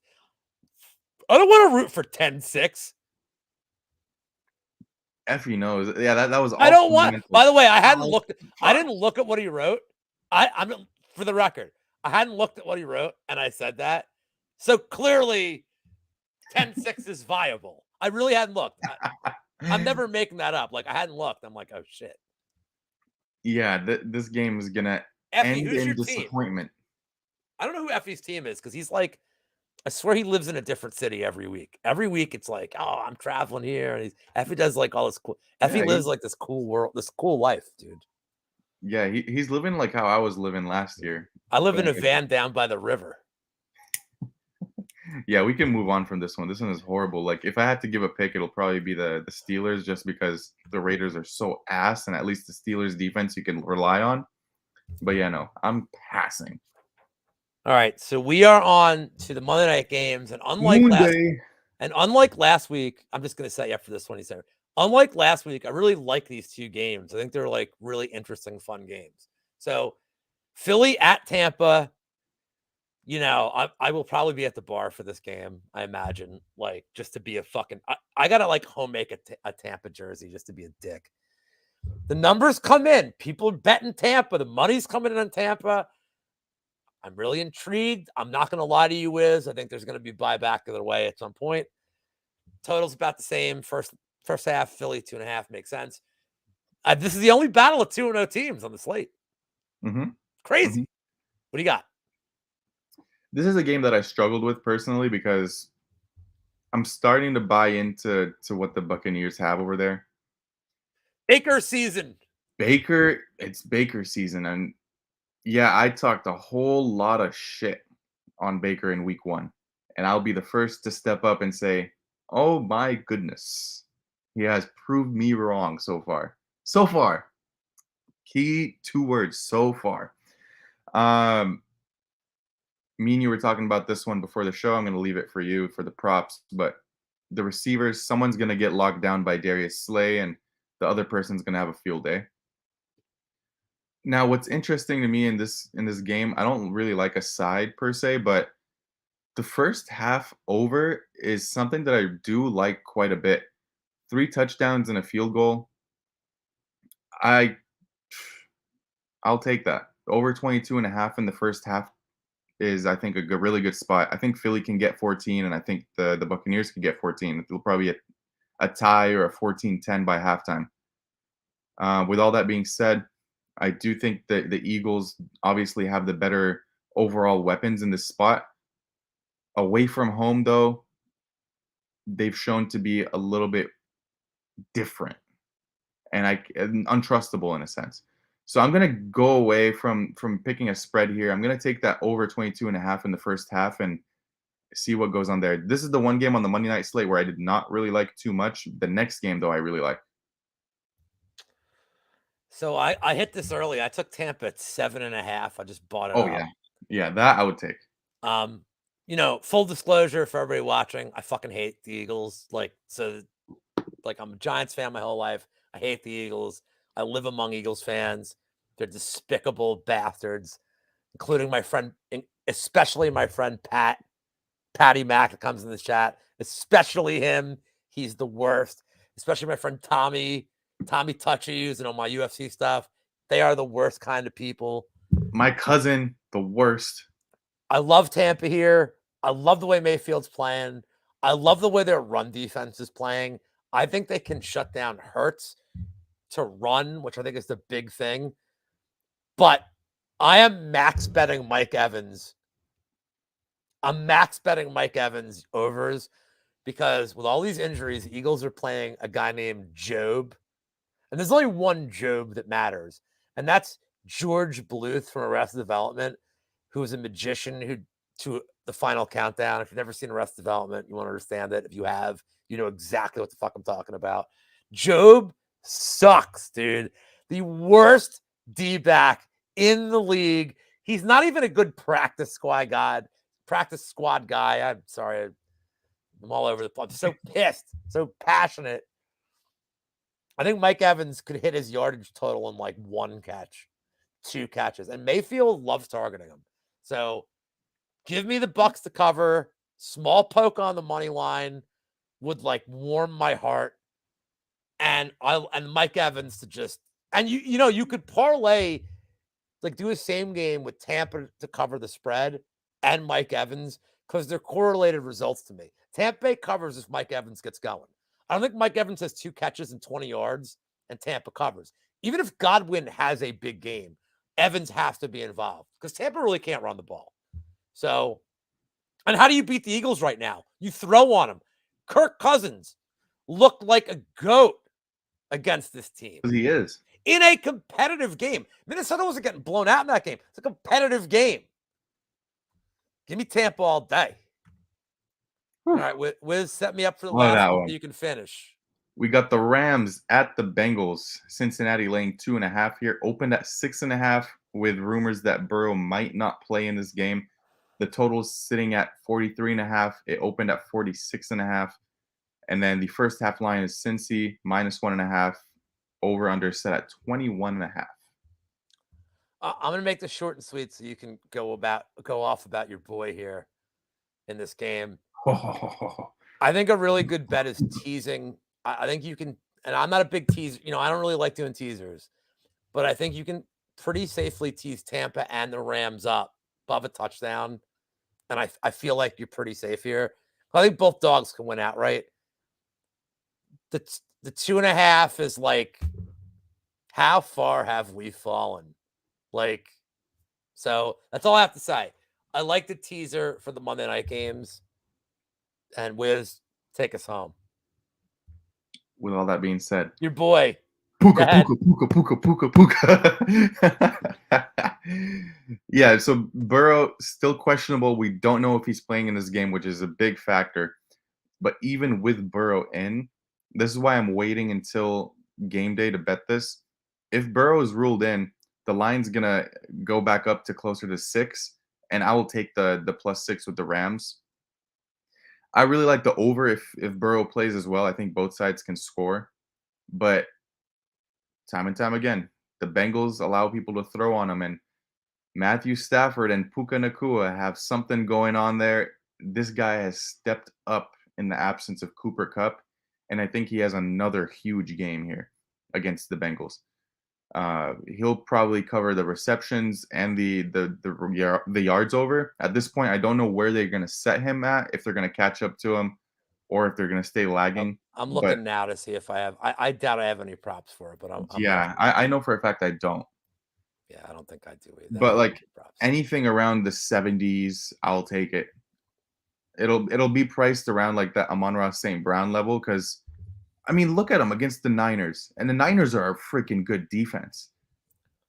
I don't want to root for 10-6.
Effie knows. Yeah, that was
I
all
don't want.
fundamental.
By the way, I hadn't looked. I
Fuck.
didn't look at what he wrote. I'm for the record. I hadn't looked at what he wrote, and I said that. So clearly, 10-6 is viable. I really hadn't looked. I'm never making that up. Like, I hadn't looked. I'm like, oh shit.
Yeah, this game is gonna
Effie,
end
who's
in
your team?
disappointment.
I don't know who Effie's team is because he's like, I swear he lives in a different city every week. Every week it's like, oh, I'm traveling here. And Effie does like all this cool. Effie
Yeah,
lives like this cool world, this cool life, dude.
yeah, he's living like how I was living last year.
I live
But
in a van down by the river.
yeah, we can move on from this one. This one is horrible. Like if I had to give a pick, it'll probably be the Steelers just because the Raiders are so ass and at least the Steelers defense you can rely on. But yeah, no, I'm passing.
All right, so we are on to the Monday night games, and
Monday.
unlike last week, I'm just going to set you up for this one. He said, unlike last week, I really like these two games. I think they're like really interesting, fun games. So Philly at Tampa. You know, I will probably be at the bar for this game. I imagine, like, just to be a fucking. I gotta like home make a Tampa jersey just to be a dick. The numbers come in. People are betting Tampa. The money's coming in on Tampa. I'm really intrigued. I'm not going to lie to you, Wiz. I think there's going to be buyback of the way at some point. Total's about the same. First half, Philly 2.5 makes sense. This is the only battle of 2-0 teams on the slate.
Mm-hmm.
Crazy.
Mm-hmm.
What do you got?
This is a game that I struggled with personally because I'm starting to buy into what the Buccaneers have over there.
Baker season.
It's Baker season, and yeah, I talked a whole lot of shit on Baker in week 1, and I'll be the first to step up and say, "Oh my goodness, he has proved me wrong so far." So far, key 2 words. So far. Me and you were talking about this one before the show. I'm going to leave it for you for the props, but the receivers, someone's going to get locked down by Darius Slay, and the other person's going to have a field day. Now, what's interesting to me in this game, I don't really like a side per se, but the first half over is something that I do like quite a bit. 3 touchdowns and a field goal. I'll take that. Over 22.5 in the first half is, I think, a really good spot. I think Philly can get 14, and I think the Buccaneers can get 14. It'll probably be a tie or a 14-10 by halftime. With all that being said, I do think that the Eagles obviously have the better overall weapons in this spot. Away from home, though, they've shown to be a little bit different and untrustable in a sense. So I'm gonna go away from picking a spread here. I'm gonna take that over 22.5 in the first half and see what goes on there. This is the one game on the Monday night slate where I did not really like too much. The next game, though, I really like.
So I hit this early. I took Tampa at 7.5. I just bought it
Oh
up.
yeah, yeah, that I would take.
You know, full disclosure for everybody watching, I fucking hate the Eagles. Like, I'm a Giants fan my whole life. I hate the Eagles. I live among Eagles fans. They're despicable bastards, including my friend, especially my friend Patty Mack that comes in the chat, especially him. He's the worst. Especially my friend Tommy Touchies and all my UFC stuff. They are the worst kind of people.
My cousin, the worst.
I love Tampa here. I love the way Mayfield's playing. I love the way their run defense is playing. I think they can shut down Hurts to run, which I think is the big thing. But I am max betting Mike Evans. I'm max betting Mike Evans overs because with all these injuries, the Eagles are playing a guy named Job. And there's only one Job that matters. And that's George Bluth from Arrested Development, who is a magician who to the final countdown. If you've never seen Arrested Development, you want to understand it. If you have, you know exactly what the fuck I'm talking about. Job sucks, dude. The worst D-back in the league. He's not even a good practice squad guy. I'm sorry. I'm all over the place. I'm so pissed, so passionate. I think Mike Evans could hit his yardage total in like 1 catch, 2 catches, and Mayfield loves targeting him. So give me the Bucks to cover. Small poke on the money line would like warm my heart, and Mike Evans to just and you could parlay like do a same game with Tampa to cover the spread and Mike Evans because they're correlated results to me. Tampa Bay covers if Mike Evans gets going. I don't think Mike Evans has 2 catches and 20 yards and Tampa covers. Even if Godwin has a big game, Evans has to be involved because Tampa really can't run the ball. So, and how do you beat the Eagles right now? You throw on them. Kirk Cousins looked like a goat against this team.
He is.
In a competitive game. Minnesota wasn't getting blown out in that game. It's a competitive game. Give me Tampa all day. All right, Wiz, set me up for the last one so you can finish.
We got the Rams at the Bengals. Cincinnati laying 2.5 here. Opened at 6.5 with rumors that Burrow might not play in this game. The total's sitting at 43.5. It opened at 46.5. And then the first half line is Cincy -1.5. Over under set at 21.5.
I'm gonna make this short and sweet so you can go off about your boy here in this game. I think a really good bet is teasing. I think you can, and I'm not a big teaser. I don't really like doing teasers, but I think you can pretty safely tease Tampa and the Rams up above a touchdown. And I feel like you're pretty safe here. I think both dogs can win outright. The 2.5 is like, how far have we fallen? Like, so that's all I have to say. I like the teaser for the Monday night games. And Wiz, take us home.
With all that being said,
your boy.
Puka. Yeah, so Burrow still questionable. We don't know if he's playing in this game, which is a big factor. But even with Burrow in, this is why I'm waiting until game day to bet this. If Burrow is ruled in, the line's gonna go back up to closer to 6, and I will take the +6 with the Rams. I really like the over if Burrow plays as well. I think both sides can score, but time and time again, the Bengals allow people to throw on them, and Matthew Stafford and Puka Nacua have something going on there. This guy has stepped up in the absence of Cooper Kupp, and I think he has another huge game here against the Bengals. He'll probably cover the receptions and the yards over. At this point, I don't know where they're going to set him at, if they're going to catch up to him or if they're going to stay lagging.
I'm looking now to see if I have. I doubt I have any props for it, but I'm
yeah, I know for a fact I don't.
Yeah, I don't think I do either.
But like anything around the 70s, I'll take it. It'll be priced around like that Amon-Ra St. Brown level because I mean, look at him against the Niners, and the Niners are a freaking good defense.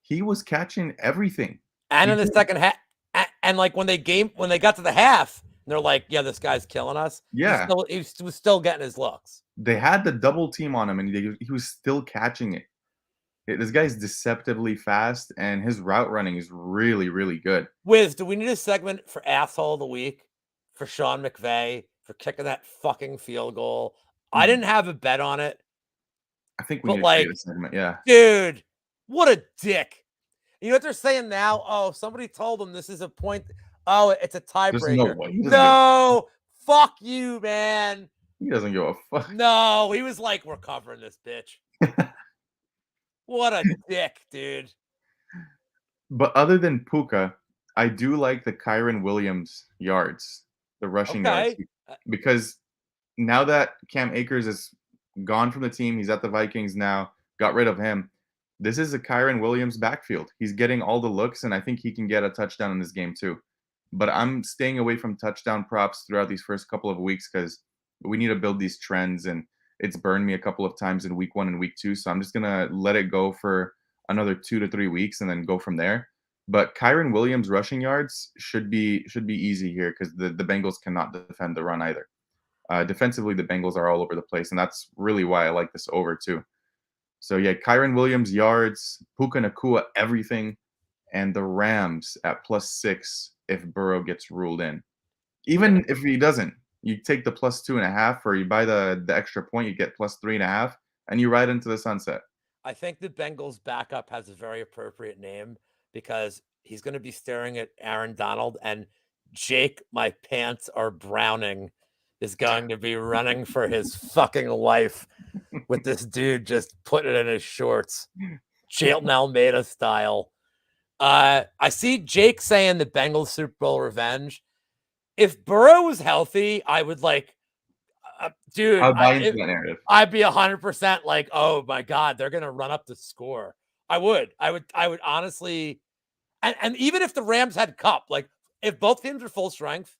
He was catching everything.
And in the second half, and like when they got to the half, they're like, "Yeah, this guy's killing us."
Yeah,
he was still getting his looks.
They had the double team on him, and he was still catching it. This guy's deceptively fast, and his route running is really, really good.
Wiz, do we need a segment for asshole of the week for Sean McVay for kicking that fucking field goal? I didn't have a bet on it.
I think we need to create a segment, yeah.
Dude, what a dick. You know what they're saying now? Oh, somebody told him this is a point. Oh, it's a tiebreaker. No, fuck you, man.
He doesn't give a fuck.
No, he was like, we're covering this bitch. What a dick, dude.
But other than Puka, I do like the Kyren Williams yards, the rushing yards. Because now that Cam Akers is gone from the team, he's at the Vikings now, got rid of him. This is a Kyron Williams backfield. He's getting all the looks, and I think he can get a touchdown in this game too. But I'm staying away from touchdown props throughout these first couple of weeks because we need to build these trends, and it's burned me a couple of times in week 1 and week 2. So I'm just gonna let it go for another 2 to 3 weeks and then go from there. But Kyron Williams rushing yards should be easy here because the Bengals cannot defend the run either. Defensively, the Bengals are all over the place, and that's really why I like this over too. So yeah, Kyron Williams yards, Puka Nakua everything, and the Rams at +6 if Burrow gets ruled in. Even if he doesn't, you take the +2.5, or you buy the extra point, you get +3.5, and you ride into the sunset.
I think the Bengals backup has a very appropriate name because he's going to be staring at Aaron Donald, and Jake, my pants are browning, is going to be running for his fucking life with this dude just putting it in his shorts, Jalen Almeida style. I see Jake saying the Bengals Super Bowl revenge. If Burrow was healthy, I would dude,
I'll buy into that narrative.
I'd be 100% like, oh my God, they're gonna run up the score. I would honestly, and even if the Rams had Cup, like if both teams are full strength,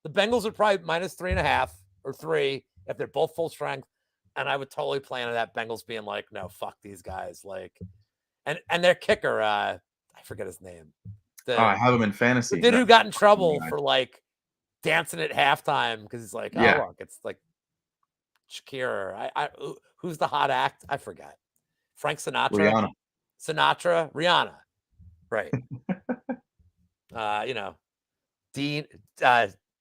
the Bengals are probably -3.5 or 3 if they're both full strength, and I would totally plan on that Bengals being like, no, fuck these guys, like, and their kicker, I forget his name,
I have him in fantasy.
the dude who got in trouble for like dancing at halftime because he's like, oh
Yeah.
look, it's like Shakira. Who's the hot act? I forgot. Frank Sinatra. Rihanna. Right. Dean,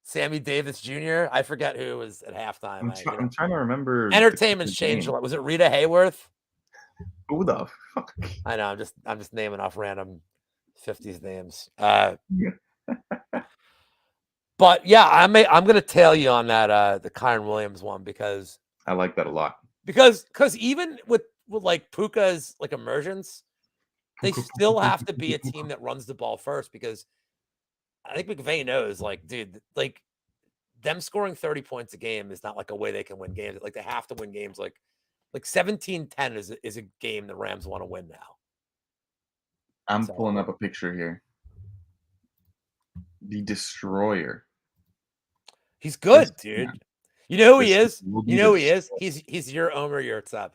Sammy Davis Jr. I forget who was at halftime.
I'm trying to remember.
Entertainment's changed a lot. Was it Rita Hayworth?
Who the fuck?
I know. I'm just naming off random 50s names. But yeah, I'm gonna tail you on that the Kyron Williams one because
I like that a lot.
Because even with like Puka's like emergence, they still have to be a team that runs the ball first because I think McVay knows, like, dude, like them scoring 30 points a game is not like a way they can win games. Like they have to win games like 17-10 is a game the Rams want to win now.
I'm pulling up a picture here. The Destroyer.
He's good, dude. You know who he is? You know who he is? He's your Omer Yurtseven.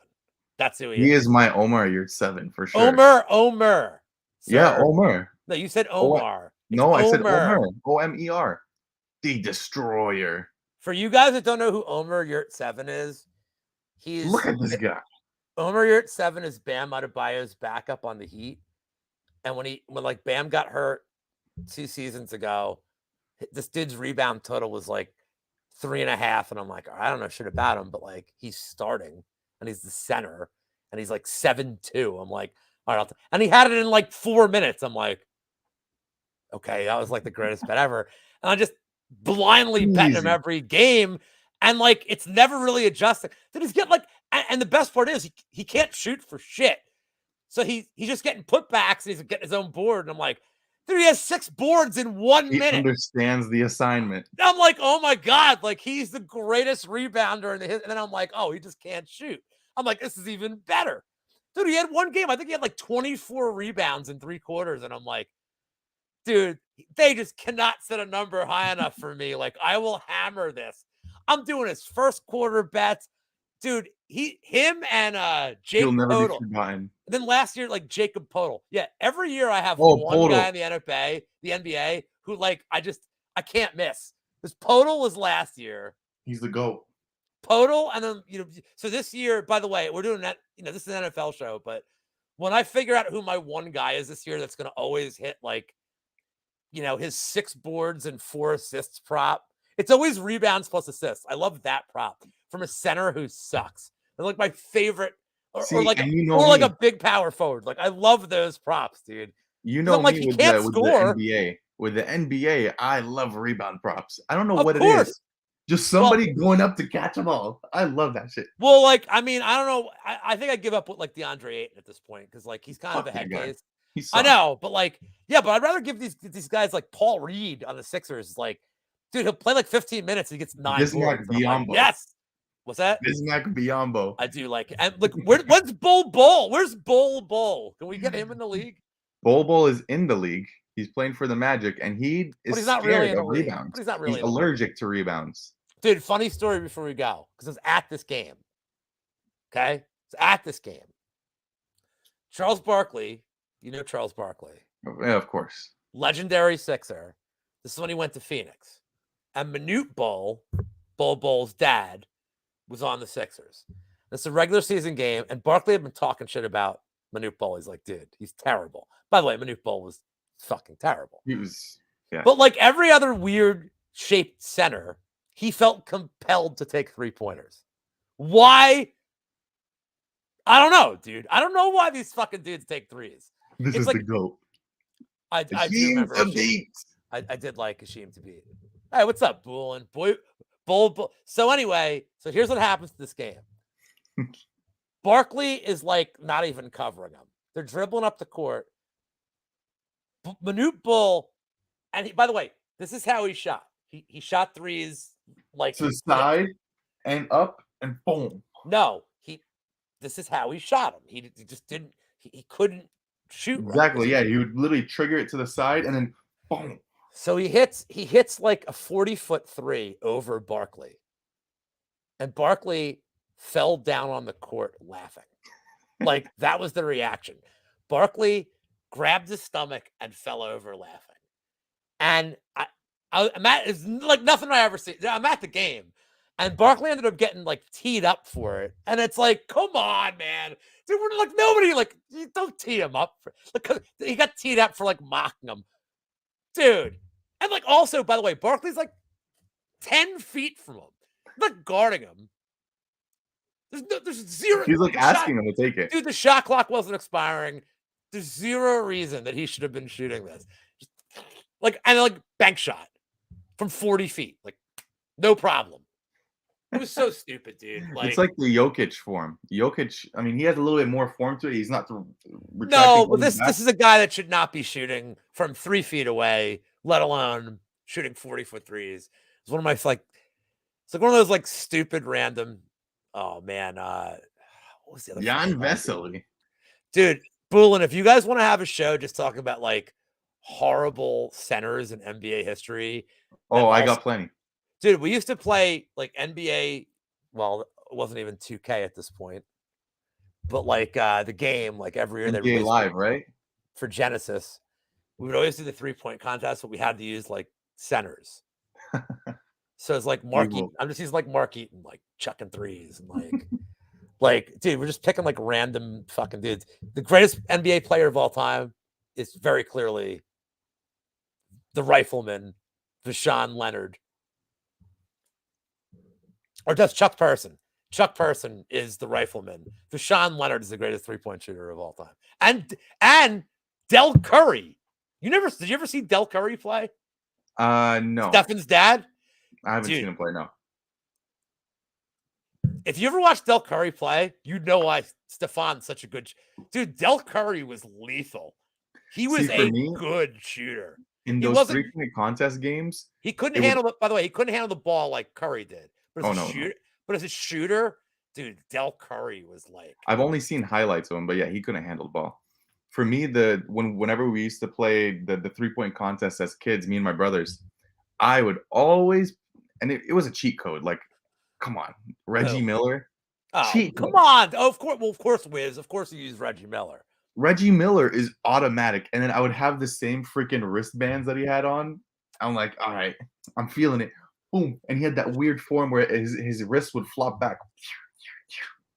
That's who he is.
He is my Omer Yurtseven for sure.
Omer. Sir.
Yeah, Omer.
No, you said Omar.
No, I said Omer. Omer. The Destroyer.
For you guys that don't know who Omer Yurtseven is,
look at this guy.
Omer Yurtseven is Bam Adebayo's backup on the Heat. And when like Bam got hurt 2 seasons ago, this dude's rebound total was like 3.5, and I'm like, I don't know shit about him, but like he's starting and he's the center and he's like 7'2". I'm like, all right, and he had it in like 4 minutes. I'm like, okay, that was like the greatest bet ever. And I just blindly bet him every game, and like it's never really adjusting. Then he's getting like, and the best part is he can't shoot for shit, so he's just getting putbacks and he's getting his own board. And I'm like, dude, he has 6 boards in 1 minute.
He understands the assignment.
I'm like, oh my God, like he's the greatest rebounder in the history. And then I'm like, oh, he just can't shoot. I'm like, this is even better. Dude, he had one game. I think he had like 24 rebounds in 3 quarters. And I'm like, dude, they just cannot set a number high enough for me. Like, I will hammer this. I'm doing his first quarter bets. Dude, him and Jacob Podol. Then last year, like Jacob Podol. Yeah, every year I have one guy in the NBA who like I can't miss. Because Podol was last year.
He's the GOAT.
Podol, and then so this year, by the way, we're doing that. This is an NFL show, but when I figure out who my one guy is this year, that's going to always hit like, his 6 boards and 4 assists prop. It's always rebounds plus assists. I love that prop from a center who sucks. They're like my favorite, or like a big power forward. Like I love those props, dude.
You know, like he can't score. With the NBA, I love rebound props. I don't know what it is. Just somebody going up to catch them all. I love that shit.
Well, like, I mean, I don't know. I think I give up with like DeAndre Ayton at this point because like he's kind of a head case. I know, but like, yeah, but I'd rather give these guys like Paul Reed on the Sixers. Like, dude, he'll play like 15 minutes and he gets 9 boards. Like, yes. What's that?
Bismack Biyombo.
I do like it. And look, what's Bull? Where's Bull? Can we get him in the league?
Bol is in the league. He's playing for the Magic, and he is
But he's not
scared
really in the
of
league.
rebounds.
But he's not really
He's
in the league.
allergic to rebounds.
Dude, funny story before we go, because it's at this game. Okay? It's at this game. Charles Barkley, you know Charles Barkley.
Yeah, of course.
Legendary Sixer. This is when he went to Phoenix. And Manute Bull's dad, was on the Sixers. It's a regular season game, and Barkley had been talking shit about Manute Bull. He's like, dude, he's terrible. By the way, Manute Bull was fucking terrible.
He was, yeah.
But like every other weird shaped center, he felt compelled to take 3-pointers. Why? I don't know, dude. I don't know why these fucking dudes take threes.
This
It's
is
like,
the GOAT.
I do remember I did like Hasheem to beat. Hey, what's up, Bull? Bull. So anyway, so here's what happens to this game. Barkley is like not even covering him. They're dribbling up the court. Manute Bull, and by the way, this is how he shot. He shot threes like
to the side and up and boom.
No, this is how he shot him. He just didn't. He couldn't shoot.
Exactly.
Right.
Yeah, he would literally trigger it to the side and then boom.
So he hits like a 40-foot three over Barkley. And Barkley fell down on the court laughing. Like that was the reaction. Barkley grabbed his stomach and fell over laughing. And I'm at, it's like nothing I ever see. I'm at the game. And Barkley ended up getting like teed up for it. And it's like, come on, man. Dude, we're like nobody, like, you don't tee him up. Because he got teed up for like mocking him. Dude. And like also, by the way, Barkley's like 10 feet from him. Not guarding him. There's zero.
He's like asking him to take it.
Dude, the shot clock wasn't expiring. There's zero reason that he should have been shooting this. Like, and like bank shot from 40 feet. Like, no problem. It was so stupid, dude. Like,
it's like the Jokic form. Jokic, I mean, he has a little bit more form to it. He's not
no, but this is a guy that should not be shooting from 3 feet away, let alone shooting 40-foot threes. It's one of my like, it's like one of those like stupid random. Oh man, what was the other?
Jan Vesely,
dude. Bulin, if you guys want to have a show just talking about like horrible centers in NBA history,
oh, I got plenty.
Dude, we used to play like NBA. Well, it wasn't even 2K at this point, but like the game, like every year
NBA Live, right?
For Genesis, we would always do the 3-point contest, but we had to use like centers. So it's like Mark Eaton. I'm just using like Mark Eaton, like chucking threes and like, like, dude, we're just picking like random fucking dudes. The greatest NBA player of all time is very clearly the rifleman, Vashawn Leonard. Or that's Chuck Person. Chuck Person is the rifleman. Vashawn Leonard is the greatest 3-point shooter of all time. And Del Curry. Did you ever see Del Curry play?
No.
Stefan's dad?
I haven't seen him play, no.
If you ever watched Del Curry play, you'd know why Stefan's such a good dude. Del Curry was lethal. He was good shooter.
In those 3-point contest games,
he couldn't handle by the way, he couldn't handle the ball like Curry did. But as a shooter, dude, Del Curry was like.
I've only seen highlights of him, but yeah, he couldn't handle the ball. For me, whenever we used to play the 3-point contest as kids, me and my brothers, I would always, and it was a cheat code. Like, come on, Reggie Miller.
Oh, come on. Oh, of course. Well, of course, Wiz. Of course, you use Reggie Miller.
Reggie Miller is automatic. And then I would have the same freaking wristbands that he had on. I'm like, all right, I'm feeling it. Boom. And he had that weird form where his wrist would flop back.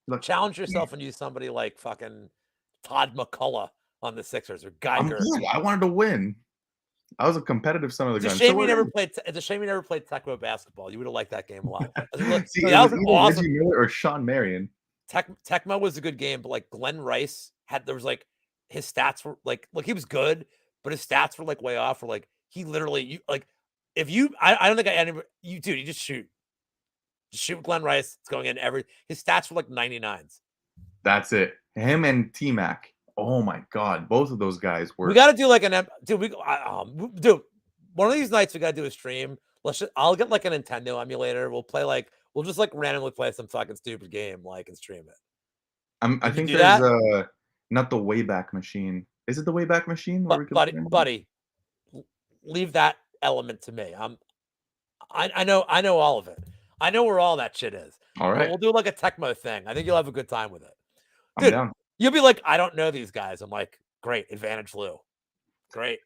Like, challenge yourself and use somebody like fucking Todd McCullough on the Sixers or Geiger.
I wanted to win. I was a competitive son of the gun.
It's a shame you never played Tecmo basketball. You would have liked that game a lot.
See, that was awesome. Reggie Miller or Sean Marion.
Tecmo was a good game, but like Glenn Rice like his stats were like he was good, but his stats were like way off. Or like he literally I don't think you just shoot. Just shoot Glenn Rice. It's going in his stats were like 99s.
That's it. Him and T-Mac. Oh my God, both of those guys were.
We got to do like dude. One of these nights we got to do a stream. I'll get like a Nintendo emulator. We'll play like We'll just like randomly play some fucking stupid game, like, and stream it.
I
Can you
think
do
there's
that?
not the Wayback Machine. Is it the Wayback Machine where we
But
could play?
buddy, leave that element to me. I know all of it. I know where all that shit is.
All
But
right,
we'll do like a Tecmo thing. I think you'll have a good time with it.
I'm
Dude,
down.
you'll be like, I don't know these guys. I'm like, great, advantage Lou. Great.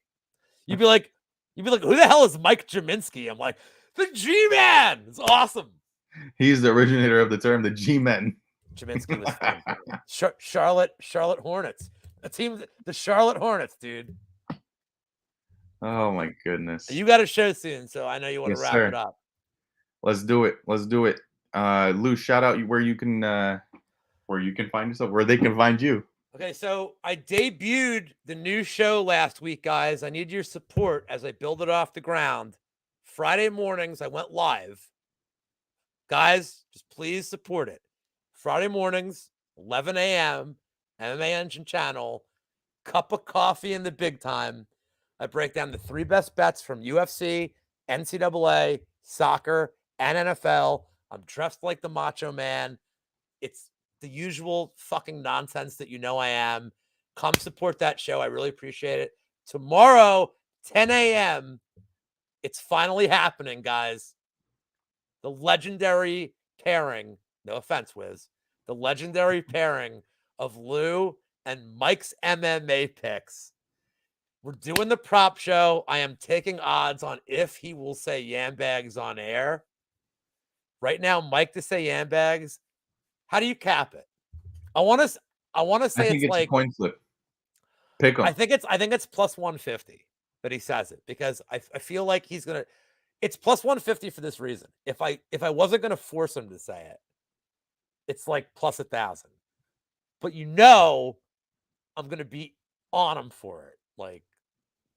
You'd be like, who the hell is Mike Jaminski? I'm like, the G-Man. It's awesome.
He's the originator of the term the G-Men.
Jaminski was fun. Charlotte Hornets. The Charlotte Hornets, dude.
Oh my goodness.
You got a show soon, so I know you want to
Yes,
wrap it
sir.
up.
Let's do it. Let's do it. Lou, shout out where you can find yourself, where they can find you.
Okay, so I debuted the new show last week, guys. I need your support as I build it off the ground. Friday mornings, I went live. Guys, just please support it. Friday mornings, 11 a.m., MMA Engine channel, cup of coffee in the big time. I break down the 3 best bets from UFC, NCAA, soccer, and NFL. I'm dressed like the Macho Man. It's the usual fucking nonsense that you know I am. Come support that show. I really appreciate it. Tomorrow, 10 a.m., it's finally happening, guys. The legendary pairing, no offense, Wiz, the legendary pairing of Lou and Mike's MMA picks. We're doing the prop show. I am taking odds on if he will say Yambags on air. Right now, Mike to say Yambags. How do you cap it? I want to
I
say
think
it's
it's a
like
coin flip. Pick them.
I think it's plus 150 that he says it because I feel like he's gonna. It's plus 150 for this reason. If I wasn't gonna force him to say it, it's like plus 1,000. But I'm gonna be on him for it. Like,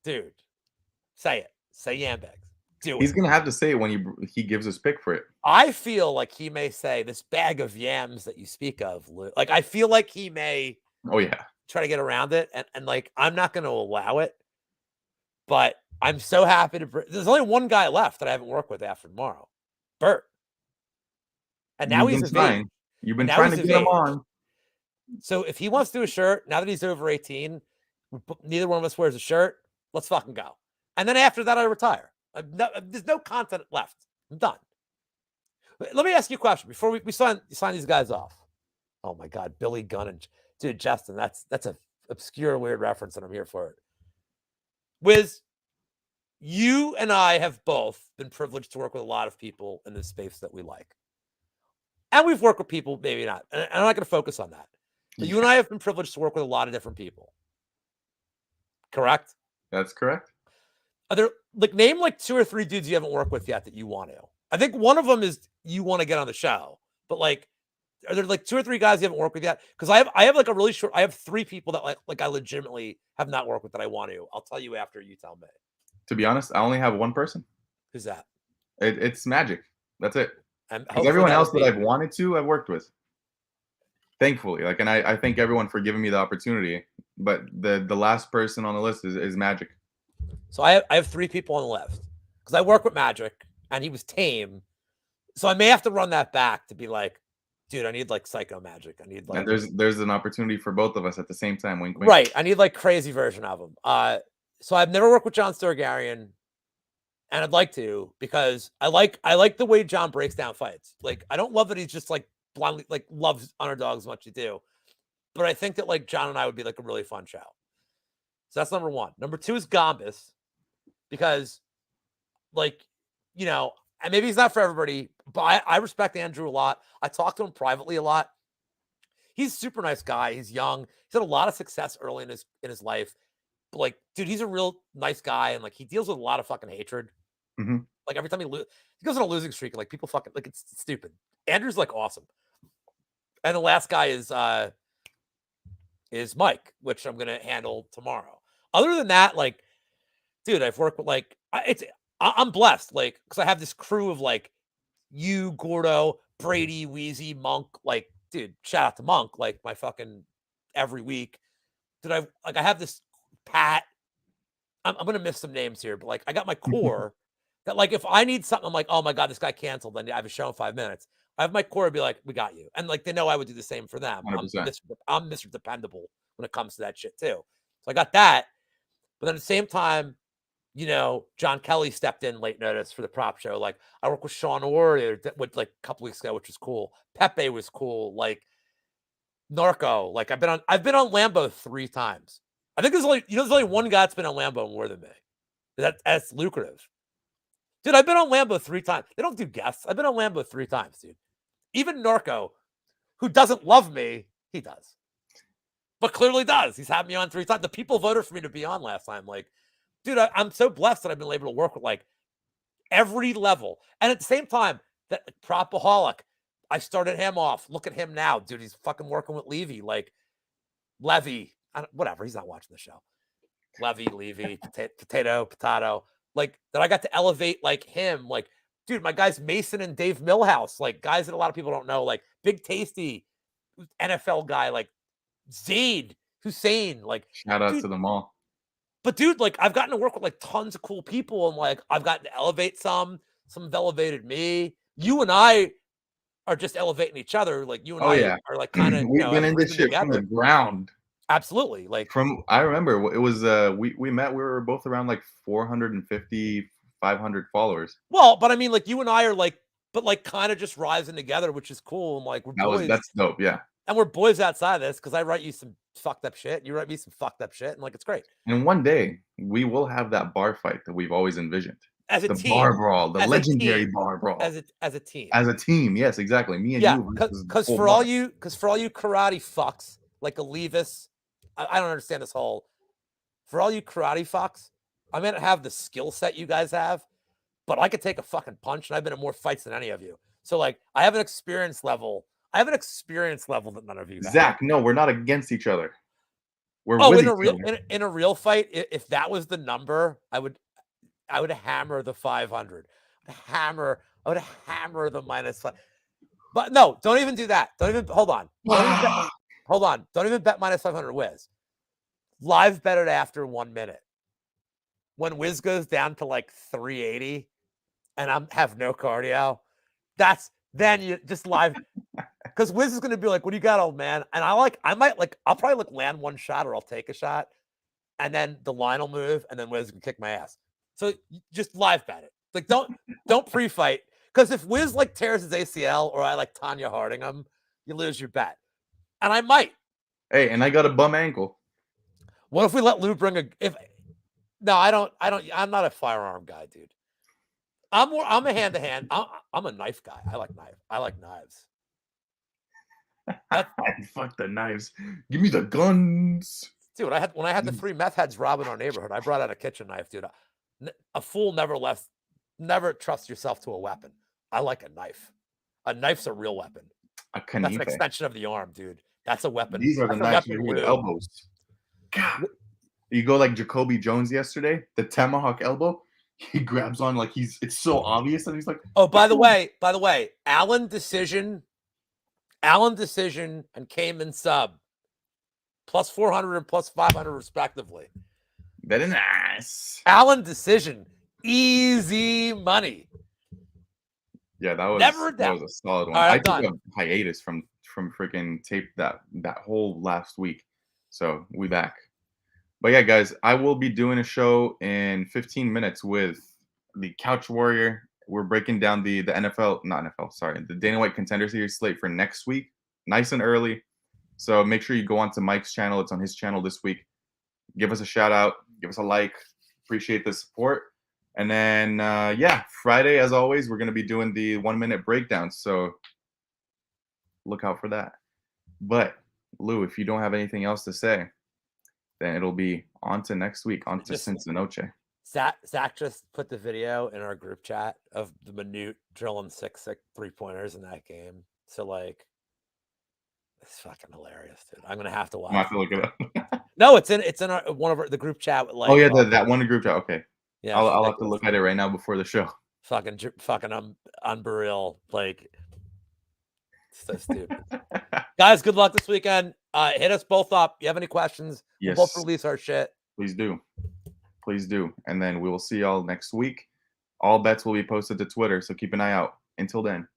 dude, say it. Say Yambags. Do
He's
it.
gonna have to say it when he gives his pick for it.
I feel like he may say this bag of yams that you speak of, Lou. Like, I feel like he may
Oh yeah.
try to get around it, and like I'm not going to allow it. But I'm so happy to. There's only one guy left that I haven't worked with after tomorrow, Bert, and now
You've
he's
been
of age.
trying. You've
And
been
now
trying
he's
to
of
get him
age.
on.
So if he wants to do a shirt, now that he's over 18, neither one of us wears a shirt. Let's fucking go. And then after that, I retire. There's no content left. I'm done. Let me ask you a question before we sign these guys off. Oh my God, Billy Gunn and dude, Justin, that's a obscure, weird reference, and I'm here for it. Wiz, you and I have both been privileged to work with a lot of people in this space that we like. And we've worked with people, maybe not. And I'm not going to focus on that. But you and I have been privileged to work with a lot of different people. Correct?
That's correct.
Are there name like 2 or 3 dudes you haven't worked with yet that you want to? I think one of them is you want to get on the show. But like, are there like 2 or 3 guys you haven't worked with yet? Because I have like a really short. I have 3 people that like I legitimately have not worked with that I want to. I'll tell you after you tell me.
To be honest, I only have one person.
Who's that?
It's Magic. That's it.
And
Because everyone else that I've wanted to, I've worked with. Thankfully, and I thank everyone for giving me the opportunity. But the last person on the list is Magic.
So I have 3 people on the list because I work with Magic and he was tame. So I may have to run that back to be like, dude, I need like Psycho Magic. I need like,
and there's an opportunity for both of us at the same time. Wink, wink.
right. I need like crazy version of him. So I've never worked with John Sturgarian, and I'd like to because I like the way John breaks down fights. Like, I don't love that he's just like blindly like loves underdogs as much as you do, but I think that like John and I would be like a really fun show. So that's number 1. Number 2 is Gambus because, like, and maybe he's not for everybody, but I respect Andrew a lot. I talk to him privately a lot. He's a super nice guy. He's young. He's had a lot of success early in his life. But like, dude, he's a real nice guy, and like he deals with a lot of fucking hatred.
Mm-hmm.
Like every time he goes on a losing streak, and like people fucking like it's stupid. Andrew's like awesome. And the last guy is Mike, which I'm gonna handle tomorrow. Other than that, like, dude, I've worked with like I'm blessed, like, because I have this crew of like you, Gordo, Brady, Wheezy, Monk. Like, dude, shout out to Monk, like my fucking every week. Did I have this Pat? I'm gonna miss some names here, but like I got my core that like if I need something, I'm like, oh my God, this guy canceled, then I have a show in 5 minutes. I have my core be like, we got you. And like they know I would do the same for them.
100%.
I'm Mr. Dependable when it comes to that shit too. So I got that. But then at the same time, John Kelly stepped in late notice for the prop show. Like I worked with Sean Warrior with like a couple weeks ago, which was cool. Pepe was cool. Like Narco. Like I've been on Lambo 3 times. I think there's only one guy that's been on Lambo more than me. That's lucrative. Dude, I've been on Lambo 3 times. They don't do guests. I've been on Lambo 3 times, dude. Even Narco, who doesn't love me, he does. But clearly does. He's had me on 3 times. The people voted for me to be on last time. Like, dude, I'm so blessed that I've been able to work with like every level. And at the same time, that Propaholic, I started him off. Look at him now, dude. He's fucking working with Levy. Like, Levy, whatever. He's not watching the show. Levy, potato. Like, that I got to elevate like him. Like, dude, my guys Mason and Dave Millhouse, like guys that a lot of people don't know, like Big Tasty, NFL guy, like Zaid Hussein, like
Shout out
dude,
to them all.
But dude, like I've gotten to work with like tons of cool people, and like I've gotten to elevate some have elevated me. You and I are just elevating each other. Like you and I are like kind of
we've been in this shit from the ground.
Absolutely. Like
I remember it was we met, we were both around like 450, 500 followers.
Well, but I mean like you and I are like, but like kind of just rising together, which is cool. And like we're boys.
That's dope, yeah.
And we're boys outside of this because I write you some fucked up shit. You write me some fucked up shit, and like it's great.
And one day we will have that bar fight that we've always envisioned.
As a
the
team.
Bar brawl, the
as
legendary bar brawl.
As a team.
As a team, yes, exactly. Me and you.
Because for all you karate fucks like Alevis, I don't understand this whole. For all you karate fucks, I may not have the skill set you guys have, but I could take a fucking punch, and I've been in more fights than any of you. So like, I have an experience level. That none of you have.
Zach, no, we're not against each other. We're with
in a real fight. If that was the number, I would hammer the 500. I would hammer the -5. But no, don't even do that. Don't even hold on. Hold on. Don't even bet -500 Wiz. Live bet it after 1 minute. When Wiz goes down to like 380 and I have no cardio, then you just live. Because Wiz is going to be like, what do you got, old man? And I'll probably like land one shot, or I'll take a shot. And then the line will move, and then Wiz can kick my ass. So just live bet it. Like, don't pre-fight. Because if Wiz like tears his ACL, or I like Tanya Harding him, you lose your bet. And I might.
Hey, and I got a bum ankle.
What if we let Lou No, I don't. I'm not a firearm guy, dude. I'm a hand-to-hand. I'm a knife guy. I like knives.
Fuck the knives. Give me the guns.
Dude, when I had the 3 meth heads robbing our neighborhood, I brought out a kitchen knife, dude. A fool never trust yourself to a weapon. I like a knife. A knife's a real weapon. That's an extension of the arm, dude. That's a weapon.
These are the knives with the elbows. God. You go like Jacoby Jones yesterday, the tomahawk elbow. He grabs on like it's so obvious that he's like.
Oh, by the way, Allen decision, and Cayman sub, +400 and +500 respectively.
Very nice.
Allen decision, easy money.
Yeah, that was a solid one.
Right,
I took a hiatus from freaking tape that whole last week, so we back. But yeah, guys, I will be doing a show in 15 minutes with the Couch Warrior. We're breaking down the Dana White Contender Series slate for next week, nice and early. So make sure you go onto Mike's channel. It's on his channel this week. Give us a shout out. Give us a like. Appreciate the support. And then, Friday, as always, we're going to be doing the 1-minute breakdown. So look out for that. But, Lou, if you don't have anything else to say, then it'll be on to next week, on to Cincinnati.
Zach just put the video in our group chat of the Minute drilling 6 3-pointers in that game. So, like, it's fucking hilarious, dude. I'm gonna have to watch.
I'm have to look it up.
No, it's in the group chat. With like,
oh yeah, that one group chat. Okay.
Yeah,
I'll have to look at it right now before the show.
Fucking unreal. Like, so stupid. Guys, good luck this weekend. Hit us both up. You have any questions?
Yes.
We'll both release our shit.
Please do. And then we will see y'all next week. All bets will be posted to Twitter, so keep an eye out. Until then.